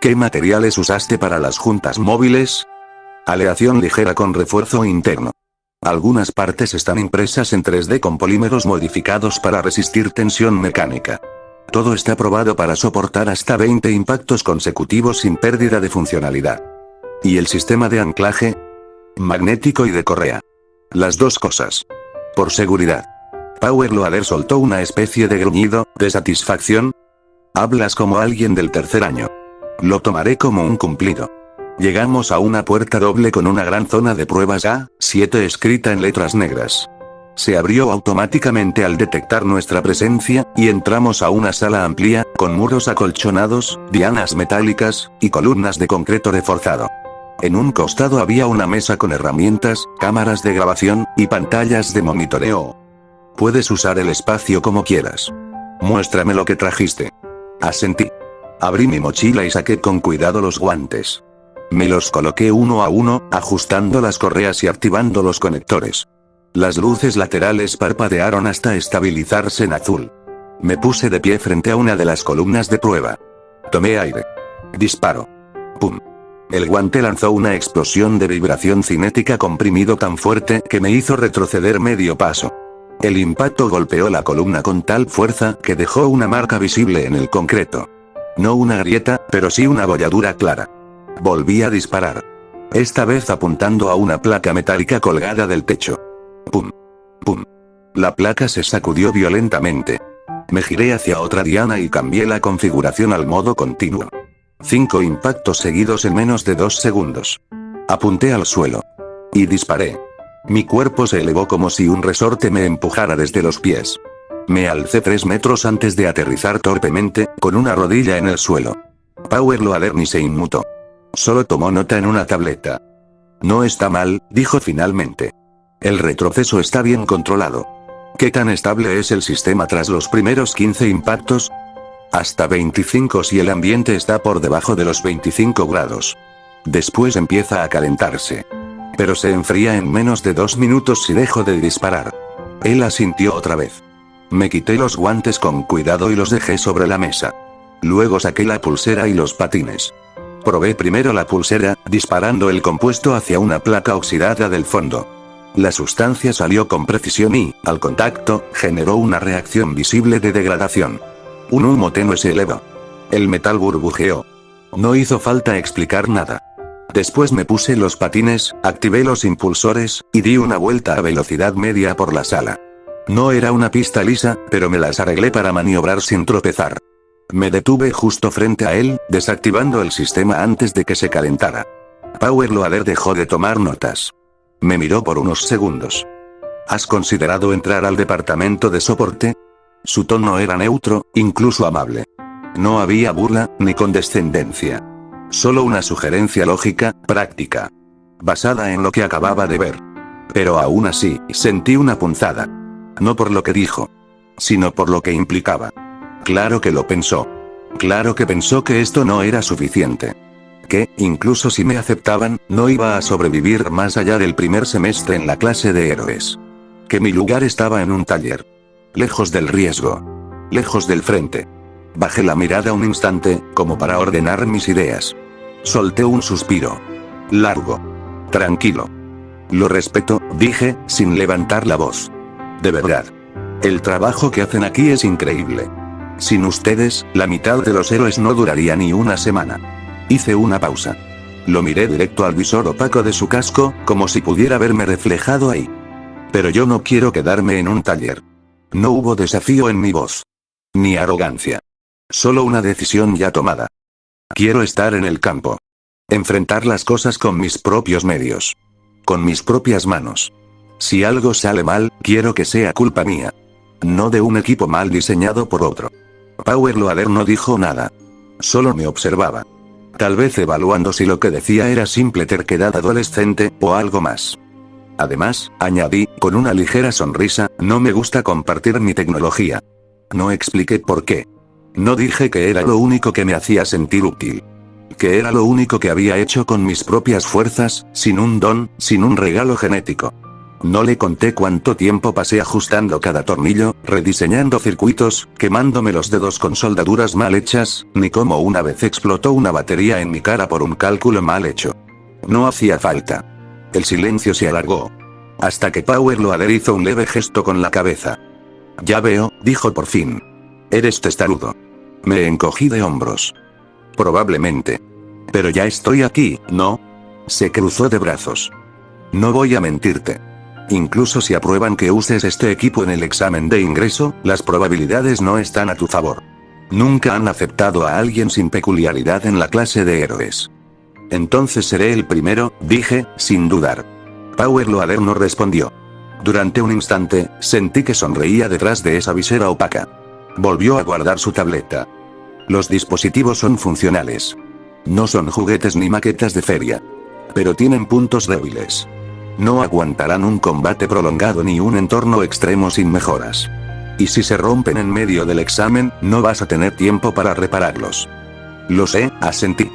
¿Qué materiales usaste para las juntas móviles? Aleación ligera con refuerzo interno. Algunas partes están impresas en 3D con polímeros modificados para resistir tensión mecánica. Todo está probado para soportar hasta 20 impactos consecutivos sin pérdida de funcionalidad. ¿Y el sistema de anclaje? Magnético y de correa. Las dos cosas. Por seguridad. Power Loader soltó una especie de gruñido, de satisfacción. Hablas como alguien del tercer año. Lo tomaré como un cumplido. Llegamos a una puerta doble con una gran zona de pruebas A7 escrita en letras negras. Se abrió automáticamente al detectar nuestra presencia, y entramos a una sala amplia, con muros acolchonados, dianas metálicas, y columnas de concreto reforzado. En un costado había una mesa con herramientas, cámaras de grabación, y pantallas de monitoreo. Puedes usar el espacio como quieras. Muéstrame lo que trajiste. Asentí. Abrí mi mochila y saqué con cuidado los guantes. Me los coloqué uno a uno, ajustando las correas y activando los conectores. Las luces laterales parpadearon hasta estabilizarse en azul. Me puse de pie frente a una de las columnas de prueba. Tomé aire. Disparo. ¡Pum! El guante lanzó una explosión de vibración cinética comprimido tan fuerte que me hizo retroceder medio paso. El impacto golpeó la columna con tal fuerza que dejó una marca visible en el concreto. No una grieta, pero sí una bolladura clara. Volví a disparar. Esta vez apuntando a una placa metálica colgada del techo. ¡Pum! ¡Pum! La placa se sacudió violentamente. Me giré hacia otra diana y cambié la configuración al modo continuo. 5 impactos seguidos en menos de 2 segundos. Apunté al suelo. Y disparé. Mi cuerpo se elevó como si un resorte me empujara desde los pies. Me alcé 3 metros antes de aterrizar torpemente, con una rodilla en el suelo. Power Loader ni se inmutó. Solo tomó nota en una tableta. No está mal, dijo finalmente. El retroceso está bien controlado. ¿Qué tan estable es el sistema tras los primeros 15 impactos? Hasta 25 si el ambiente está por debajo de los 25 grados. Después empieza a calentarse. Pero se enfría en menos de 2 minutos si dejo de disparar. Él asintió otra vez. Me quité los guantes con cuidado y los dejé sobre la mesa. Luego saqué la pulsera y los patines. Probé primero la pulsera, disparando el compuesto hacia una placa oxidada del fondo. La sustancia salió con precisión y, al contacto, generó una reacción visible de degradación. Un humo tenue se elevó. El metal burbujeó. No hizo falta explicar nada. Después me puse los patines, activé los impulsores, y di una vuelta a velocidad media por la sala. No era una pista lisa, pero me las arreglé para maniobrar sin tropezar. Me detuve justo frente a él, desactivando el sistema antes de que se calentara. Power Loader dejó de tomar notas. Me miró por unos segundos. ¿Has considerado entrar al departamento de soporte? Su tono era neutro, incluso amable. No había burla, ni condescendencia. Solo una sugerencia lógica, práctica. Basada en lo que acababa de ver. Pero aún así, sentí una punzada. No por lo que dijo. Sino por lo que implicaba. Claro que lo pensó. Claro que pensó que esto no era suficiente. Que, incluso si me aceptaban, no iba a sobrevivir más allá del primer semestre en la clase de héroes. Que mi lugar estaba en un taller. Lejos del riesgo. Lejos del frente. Bajé la mirada un instante, como para ordenar mis ideas. Solté un suspiro. Largo. Tranquilo. Lo respeto, dije, sin levantar la voz. De verdad. El trabajo que hacen aquí es increíble. Sin ustedes, la mitad de los héroes no duraría ni una semana. Hice una pausa. Lo miré directo al visor opaco de su casco, como si pudiera verme reflejado ahí. Pero yo no quiero quedarme en un taller. No hubo desafío en mi voz. Ni arrogancia. Solo una decisión ya tomada. Quiero estar en el campo. Enfrentar las cosas con mis propios medios. Con mis propias manos. Si algo sale mal, quiero que sea culpa mía. No de un equipo mal diseñado por otro. Power Loader no dijo nada. Solo me observaba. Tal vez evaluando si lo que decía era simple terquedad adolescente, o algo más. Además, añadí, con una ligera sonrisa, no me gusta compartir mi tecnología. No expliqué por qué. No dije que era lo único que me hacía sentir útil. Que era lo único que había hecho con mis propias fuerzas, sin un don, sin un regalo genético. No le conté cuánto tiempo pasé ajustando cada tornillo, rediseñando circuitos, quemándome los dedos con soldaduras mal hechas, ni cómo una vez explotó una batería en mi cara por un cálculo mal hecho. No hacía falta. El silencio se alargó. Hasta que Power Loader hizo un leve gesto con la cabeza. Ya veo, dijo por fin. Eres testarudo. Me encogí de hombros. Probablemente. Pero ya estoy aquí, ¿no? Se cruzó de brazos. No voy a mentirte. Incluso si aprueban que uses este equipo en el examen de ingreso, las probabilidades no están a tu favor. Nunca han aceptado a alguien sin peculiaridad en la clase de héroes. Entonces seré el primero, dije, sin dudar. Power Loader no respondió. Durante un instante, sentí que sonreía detrás de esa visera opaca. Volvió a guardar su tableta. Los dispositivos son funcionales. No son juguetes ni maquetas de feria. Pero tienen puntos débiles. No aguantarán un combate prolongado ni un entorno extremo sin mejoras. Y si se rompen en medio del examen, no vas a tener tiempo para repararlos. Lo sé, asentí.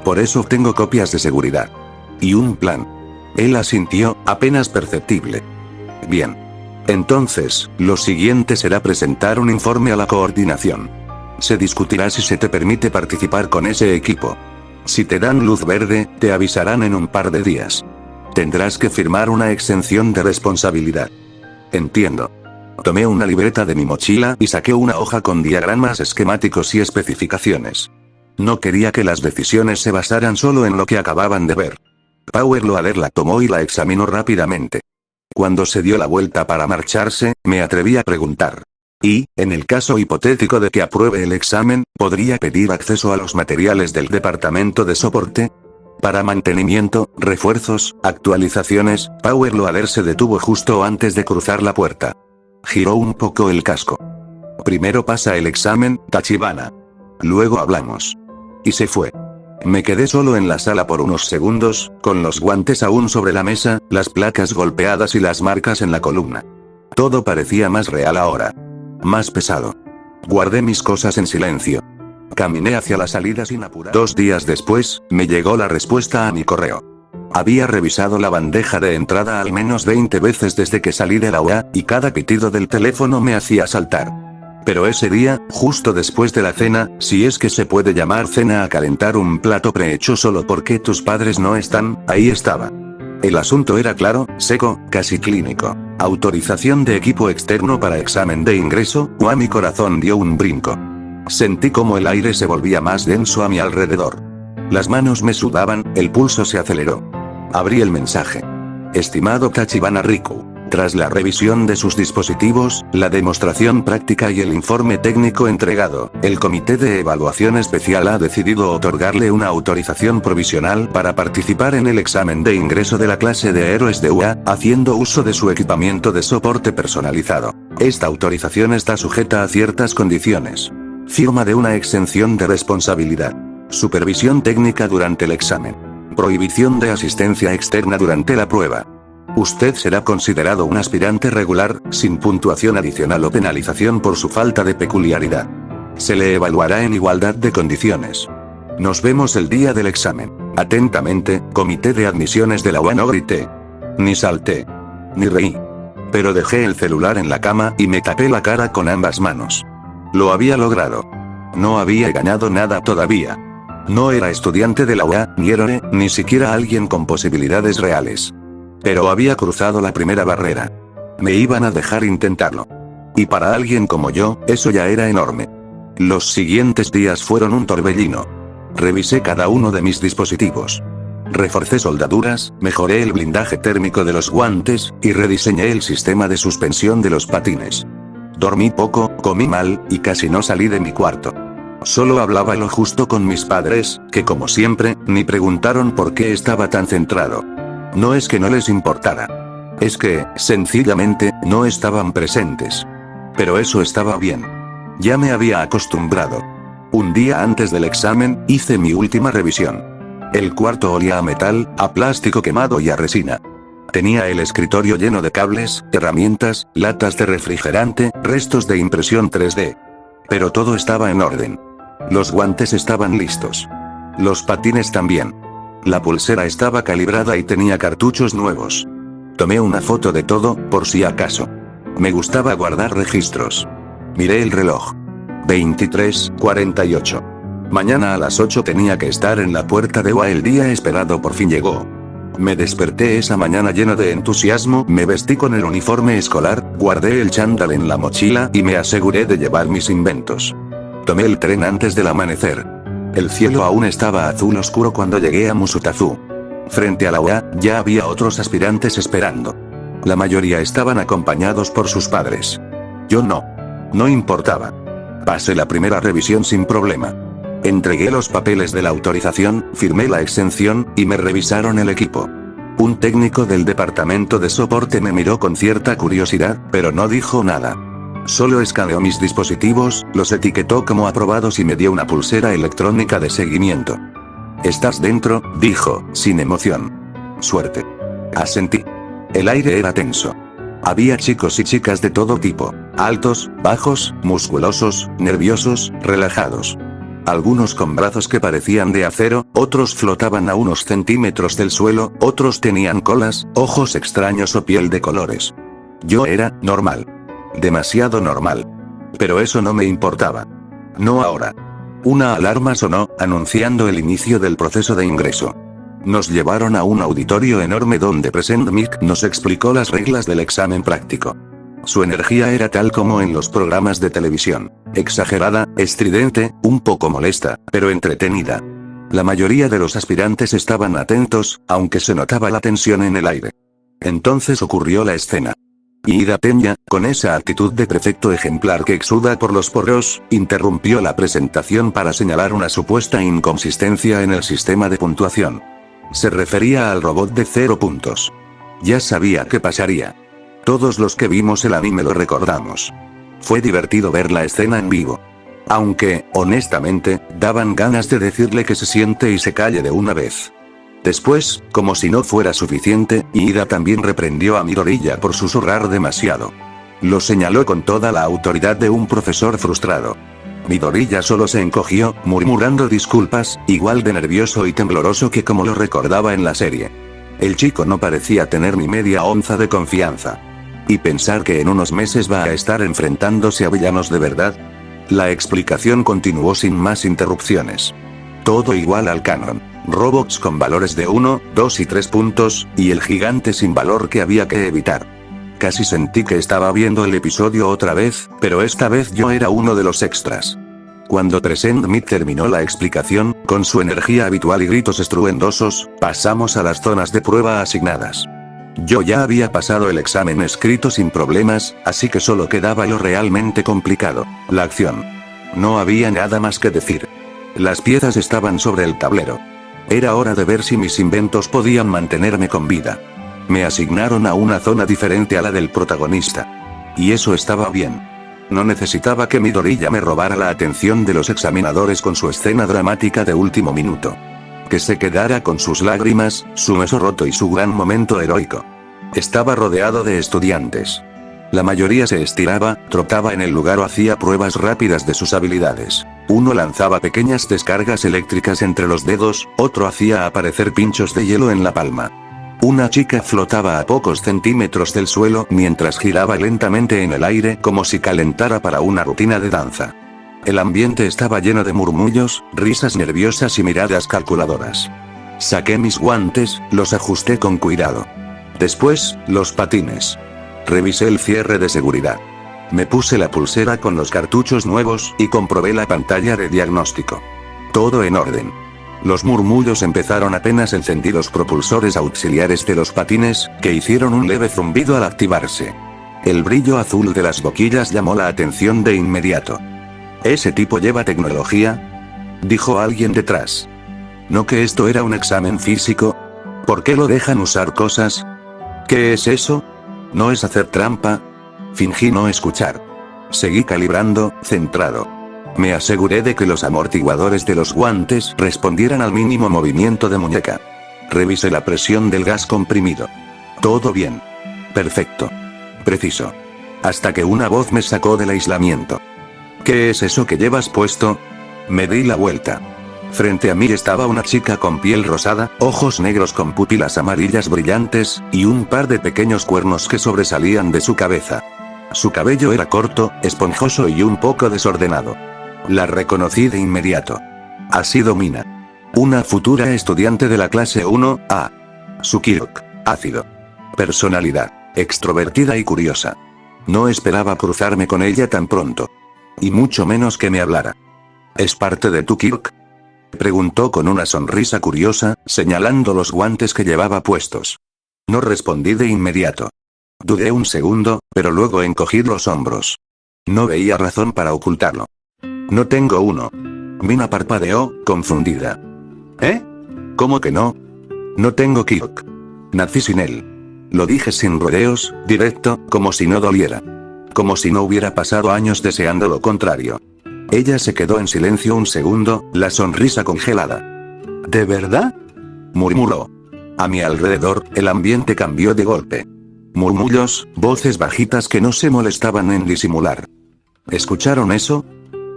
Por eso tengo copias de seguridad. Y un plan. Él asintió, apenas perceptible. Bien. Entonces, lo siguiente será presentar un informe a la coordinación. Se discutirá si se te permite participar con ese equipo. Si te dan luz verde, te avisarán en un par de días. Tendrás que firmar una exención de responsabilidad. Entiendo. Tomé una libreta de mi mochila y saqué una hoja con diagramas esquemáticos y especificaciones. No quería que las decisiones se basaran solo en lo que acababan de ver. Power Loader la tomó y la examinó rápidamente. Cuando se dio la vuelta para marcharse, me atreví a preguntar. Y, en el caso hipotético de que apruebe el examen, ¿podría pedir acceso a los materiales del departamento de soporte? Para mantenimiento, refuerzos, actualizaciones. Power Loader se detuvo justo antes de cruzar la puerta. Giró un poco el casco. Primero pasa el examen, Tachibana. Luego hablamos. Y se fue. Me quedé solo en la sala por unos segundos, con los guantes aún sobre la mesa, las placas golpeadas y las marcas en la columna. Todo parecía más real ahora. Más pesado. Guardé mis cosas en silencio. Caminé hacia la salida sin apurar. 2 días después, me llegó la respuesta a mi correo. Había revisado la bandeja de entrada al menos 20 veces desde que salí de la UA, y cada pitido del teléfono me hacía saltar. Pero ese día, justo después de la cena, si es que se puede llamar cena a calentar un plato prehecho solo porque tus padres no están, ahí estaba. El asunto era claro, seco, casi clínico. Autorización de equipo externo para examen de ingreso, o a mi corazón dio un brinco. Sentí como el aire se volvía más denso a mi alrededor. Las manos me sudaban, el pulso se aceleró. Abrí el mensaje. Estimado Tachibana Riku. Tras la revisión de sus dispositivos, la demostración práctica y el informe técnico entregado, el Comité de Evaluación Especial ha decidido otorgarle una autorización provisional para participar en el examen de ingreso de la clase de héroes de UA, haciendo uso de su equipamiento de soporte personalizado. Esta autorización está sujeta a ciertas condiciones. Firma de una exención de responsabilidad. Supervisión técnica durante el examen. Prohibición de asistencia externa durante la prueba. Usted será considerado un aspirante regular, sin puntuación adicional o penalización por su falta de peculiaridad. Se le evaluará en igualdad de condiciones. Nos vemos el día del examen. Atentamente, Comité de Admisiones de la UA. No grité. Ni salté. Ni reí. Pero dejé el celular en la cama y me tapé la cara con ambas manos. Lo había logrado. No había ganado nada todavía. No era estudiante de la UA, ni héroe, ni siquiera alguien con posibilidades reales. Pero había cruzado la primera barrera. Me iban a dejar intentarlo. Y para alguien como yo, eso ya era enorme. Los siguientes días fueron un torbellino. Revisé cada uno de mis dispositivos. Reforcé soldaduras, mejoré el blindaje térmico de los guantes, y rediseñé el sistema de suspensión de los patines. Dormí poco, comí mal, y casi no salí de mi cuarto. Solo hablaba lo justo con mis padres, que como siempre, ni preguntaron por qué estaba tan centrado. No es que no les importara. Es que, sencillamente, no estaban presentes. Pero eso estaba bien. Ya me había acostumbrado. Un día antes del examen, hice mi última revisión. El cuarto olía a metal, a plástico quemado y a resina. Tenía el escritorio lleno de cables, herramientas, latas de refrigerante, restos de impresión 3D. Pero todo estaba en orden. Los guantes estaban listos. Los patines también. La pulsera estaba calibrada y tenía cartuchos nuevos. Tomé una foto de todo, por si acaso. Me gustaba guardar registros. Miré el reloj. 23:48. Mañana a las 8 tenía que estar en la puerta de UA. El día esperado por fin llegó. Me desperté esa mañana lleno de entusiasmo, me vestí con el uniforme escolar, guardé el chándal en la mochila y me aseguré de llevar mis inventos. Tomé el tren antes del amanecer. El cielo aún estaba azul oscuro cuando llegué a Musutazú. Frente a la UA, ya había otros aspirantes esperando. La mayoría estaban acompañados por sus padres. Yo no. No importaba. Pasé la primera revisión sin problema. Entregué los papeles de la autorización, firmé la exención, y me revisaron el equipo. Un técnico del departamento de soporte me miró con cierta curiosidad, pero no dijo nada. Solo escaneó mis dispositivos, los etiquetó como aprobados y me dio una pulsera electrónica de seguimiento. «¿Estás dentro?», dijo, sin emoción. «Suerte». Asentí. El aire era tenso. Había chicos y chicas de todo tipo, altos, bajos, musculosos, nerviosos, relajados. Algunos con brazos que parecían de acero, otros flotaban a unos centímetros del suelo, otros tenían colas, ojos extraños o piel de colores. Yo era normal. Demasiado normal. Pero eso no me importaba. No ahora. Una alarma sonó, anunciando el inicio del proceso de ingreso. Nos llevaron a un auditorio enorme donde Present Mic nos explicó las reglas del examen práctico. Su energía era tal como en los programas de televisión. Exagerada, estridente, un poco molesta, pero entretenida. La mayoría de los aspirantes estaban atentos, aunque se notaba la tensión en el aire. Entonces ocurrió la escena. Ida Peña, con esa actitud de prefecto ejemplar que exuda por los poros, interrumpió la presentación para señalar una supuesta inconsistencia en el sistema de puntuación. Se refería al robot de 0 puntos. Ya sabía qué pasaría. Todos los que vimos el anime lo recordamos. Fue divertido ver la escena en vivo. Aunque, honestamente, daban ganas de decirle que se siente y se calle de una vez. Después, como si no fuera suficiente, Ida también reprendió a Midoriya por susurrar demasiado. Lo señaló con toda la autoridad de un profesor frustrado. Midoriya solo se encogió, murmurando disculpas, igual de nervioso y tembloroso que como lo recordaba en la serie. El chico no parecía tener ni media onza de confianza. ¿Y pensar que en unos meses va a estar enfrentándose a villanos de verdad? La explicación continuó sin más interrupciones. Todo igual al canon. Robots con valores de 1, 2 y 3 puntos, y el gigante sin valor que había que evitar. Casi sentí que estaba viendo el episodio otra vez, pero esta vez yo era uno de los extras. Cuando Present Mic terminó la explicación, con su energía habitual y gritos estruendosos, pasamos a las zonas de prueba asignadas. Yo ya había pasado el examen escrito sin problemas, así que solo quedaba lo realmente complicado, la acción. No había nada más que decir. Las piezas estaban sobre el tablero. Era hora de ver si mis inventos podían mantenerme con vida. Me asignaron a una zona diferente a la del protagonista. Y eso estaba bien. No necesitaba que Midoriya me robara la atención de los examinadores con su escena dramática de último minuto. Que se quedara con sus lágrimas, su beso roto y su gran momento heroico. Estaba rodeado de estudiantes. La mayoría se estiraba, trotaba en el lugar o hacía pruebas rápidas de sus habilidades. Uno lanzaba pequeñas descargas eléctricas entre los dedos, otro hacía aparecer pinchos de hielo en la palma. Una chica flotaba a pocos centímetros del suelo mientras giraba lentamente en el aire como si calentara para una rutina de danza. El ambiente estaba lleno de murmullos, risas nerviosas y miradas calculadoras. Saqué mis guantes, los ajusté con cuidado. Después, los patines. Revisé el cierre de seguridad. Me puse la pulsera con los cartuchos nuevos y comprobé la pantalla de diagnóstico. Todo en orden. Los murmullos empezaron apenas encendí los propulsores auxiliares de los patines, que hicieron un leve zumbido al activarse. El brillo azul de las boquillas llamó la atención de inmediato. «¿Ese tipo lleva tecnología?», dijo alguien detrás. ¿No que esto era un examen físico? ¿Por qué lo dejan usar cosas? ¿Qué es eso? ¿No es hacer trampa? Fingí no escuchar. Seguí calibrando, centrado. Me aseguré de que los amortiguadores de los guantes respondieran al mínimo movimiento de muñeca. Revisé la presión del gas comprimido. Todo bien. Perfecto. Preciso. Hasta que una voz me sacó del aislamiento. ¿Qué es eso que llevas puesto? Me di la vuelta. Frente a mí estaba una chica con piel rosada, ojos negros con pupilas amarillas brillantes, y un par de pequeños cuernos que sobresalían de su cabeza. Su cabello era corto, esponjoso y un poco desordenado. La reconocí de inmediato. Ha sido Mina. Una futura estudiante de la clase 1A. Su Kirk. Ácido. Personalidad. Extrovertida y curiosa. No esperaba cruzarme con ella tan pronto. Y mucho menos que me hablara. ¿Es parte de tu Kirk?, preguntó con una sonrisa curiosa, señalando los guantes que llevaba puestos. No respondí de inmediato. Dudé un segundo, pero luego encogí los hombros. No veía razón para ocultarlo. No tengo uno. Mina parpadeó, confundida. ¿Eh? ¿Cómo que no? No tengo Kirk. Nací sin él. Lo dije sin rodeos, directo, como si no doliera. Como si no hubiera pasado años deseando lo contrario. Ella se quedó en silencio un segundo, la sonrisa congelada. ¿De verdad?, murmuró. A mi alrededor, el ambiente cambió de golpe. Murmullos, voces bajitas que no se molestaban en disimular. ¿Escucharon eso?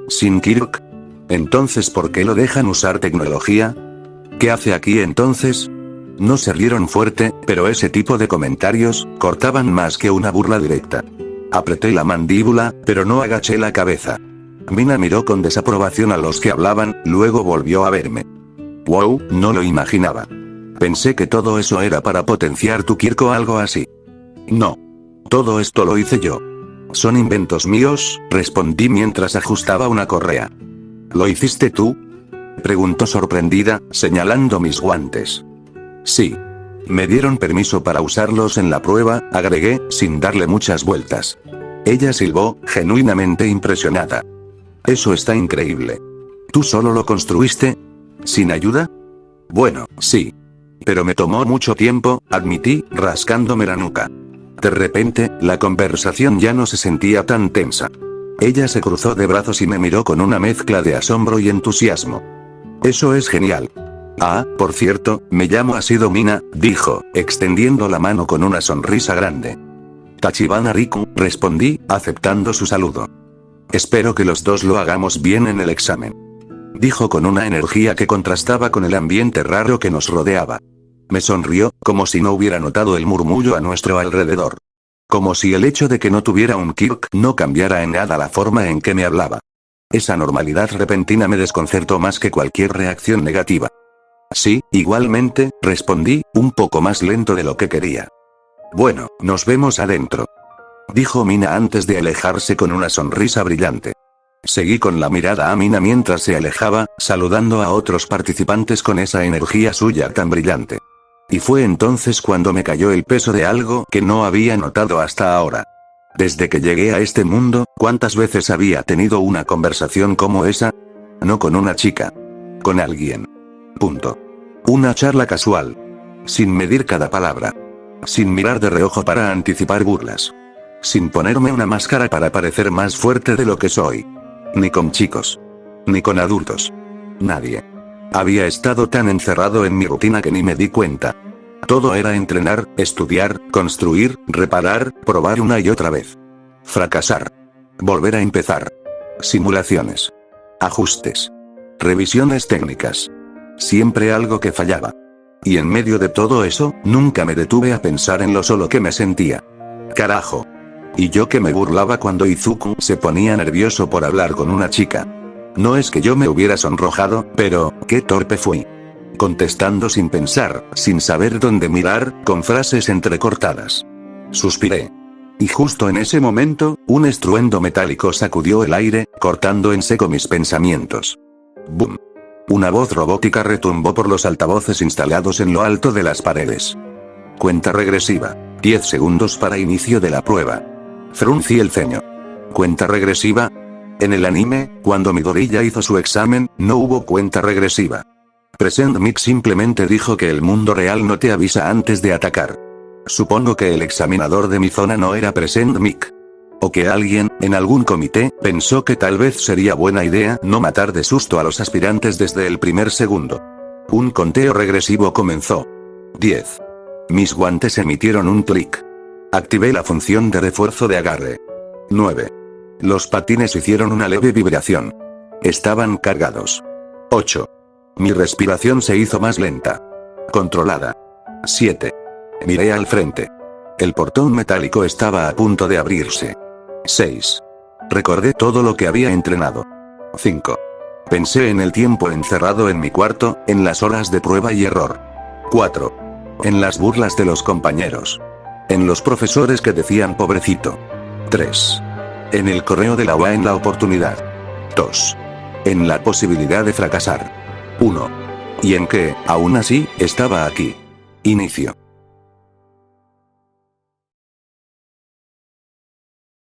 ¿Sin Kirk? Entonces, ¿por qué lo dejan usar tecnología? ¿Qué hace aquí entonces? No se rieron fuerte, pero ese tipo de comentarios cortaban más que una burla directa. Apreté la mandíbula, pero no agaché la cabeza. Mina miró con desaprobación a los que hablaban, luego volvió a verme. Wow, no lo imaginaba. Pensé que todo eso era para potenciar tu Kirk o algo así. No. Todo esto lo hice yo. Son inventos míos, respondí mientras ajustaba una correa. ¿Lo hiciste tú?, preguntó sorprendida, señalando mis guantes. Sí. Me dieron permiso para usarlos en la prueba, agregué, sin darle muchas vueltas. Ella silbó, genuinamente impresionada. Eso está increíble. ¿Tú solo lo construiste? ¿Sin ayuda? Bueno, sí. Pero me tomó mucho tiempo, admití, rascándome la nuca. De repente, la conversación ya no se sentía tan tensa. Ella se cruzó de brazos y me miró con una mezcla de asombro y entusiasmo. Eso es genial. Ah, por cierto, me llamo Asido Mina, dijo, extendiendo la mano con una sonrisa grande. Tachibana Riku, respondí, aceptando su saludo. Espero que los dos lo hagamos bien en el examen. Dijo con una energía que contrastaba con el ambiente raro que nos rodeaba. Me sonrió, como si no hubiera notado el murmullo a nuestro alrededor. Como si el hecho de que no tuviera un Kirk no cambiara en nada la forma en que me hablaba. Esa normalidad repentina me desconcertó más que cualquier reacción negativa. Sí, igualmente, respondí, un poco más lento de lo que quería. Bueno, nos vemos adentro. Dijo Mina antes de alejarse con una sonrisa brillante. Seguí con la mirada a Mina mientras se alejaba, saludando a otros participantes con esa energía suya tan brillante. Y fue entonces cuando me cayó el peso de algo que no había notado hasta ahora. Desde que llegué a este mundo, ¿cuántas veces había tenido una conversación como esa? No con una chica. Con alguien. Punto. Una charla casual. Sin medir cada palabra. Sin mirar de reojo para anticipar burlas. Sin ponerme una máscara para parecer más fuerte de lo que soy. Ni con chicos. Ni con adultos. Nadie. Había estado tan encerrado en mi rutina que ni me di cuenta. Todo era entrenar, estudiar, construir, reparar, probar una y otra vez. Fracasar. Volver a empezar. Simulaciones. Ajustes. Revisiones técnicas. Siempre algo que fallaba. Y en medio de todo eso, nunca me detuve a pensar en lo solo que me sentía. Carajo. Y yo que me burlaba cuando Izuku se ponía nervioso por hablar con una chica. No es que yo me hubiera sonrojado, pero, qué torpe fui. Contestando sin pensar, sin saber dónde mirar, con frases entrecortadas. Suspiré. Y justo en ese momento, un estruendo metálico sacudió el aire, cortando en seco mis pensamientos. ¡Bum! Una voz robótica retumbó por los altavoces instalados en lo alto de las paredes. Cuenta regresiva. 10 segundos para inicio de la prueba. Fruncí el ceño. ¿Cuenta regresiva? En el anime, cuando Midoriya hizo su examen, no hubo cuenta regresiva. Present Mic simplemente dijo que el mundo real no te avisa antes de atacar. Supongo que el examinador de mi zona no era Present Mic. O que alguien, en algún comité, pensó que tal vez sería buena idea no matar de susto a los aspirantes desde el primer segundo. Un conteo regresivo comenzó. 10. Mis guantes emitieron un clic. Activé la función de refuerzo de agarre. 9. Los patines hicieron una leve vibración. Estaban cargados. 8. Mi respiración se hizo más lenta. Controlada. 7. Miré al frente. El portón metálico estaba a punto de abrirse. 6. Recordé todo lo que había entrenado. 5. Pensé en el tiempo encerrado en mi cuarto, en las horas de prueba y error. 4. En las burlas de los compañeros. En los profesores que decían pobrecito. 3. En el correo de la UA en la oportunidad. 2. En la posibilidad de fracasar. 1. Y en que, aún así, estaba aquí. Inicio.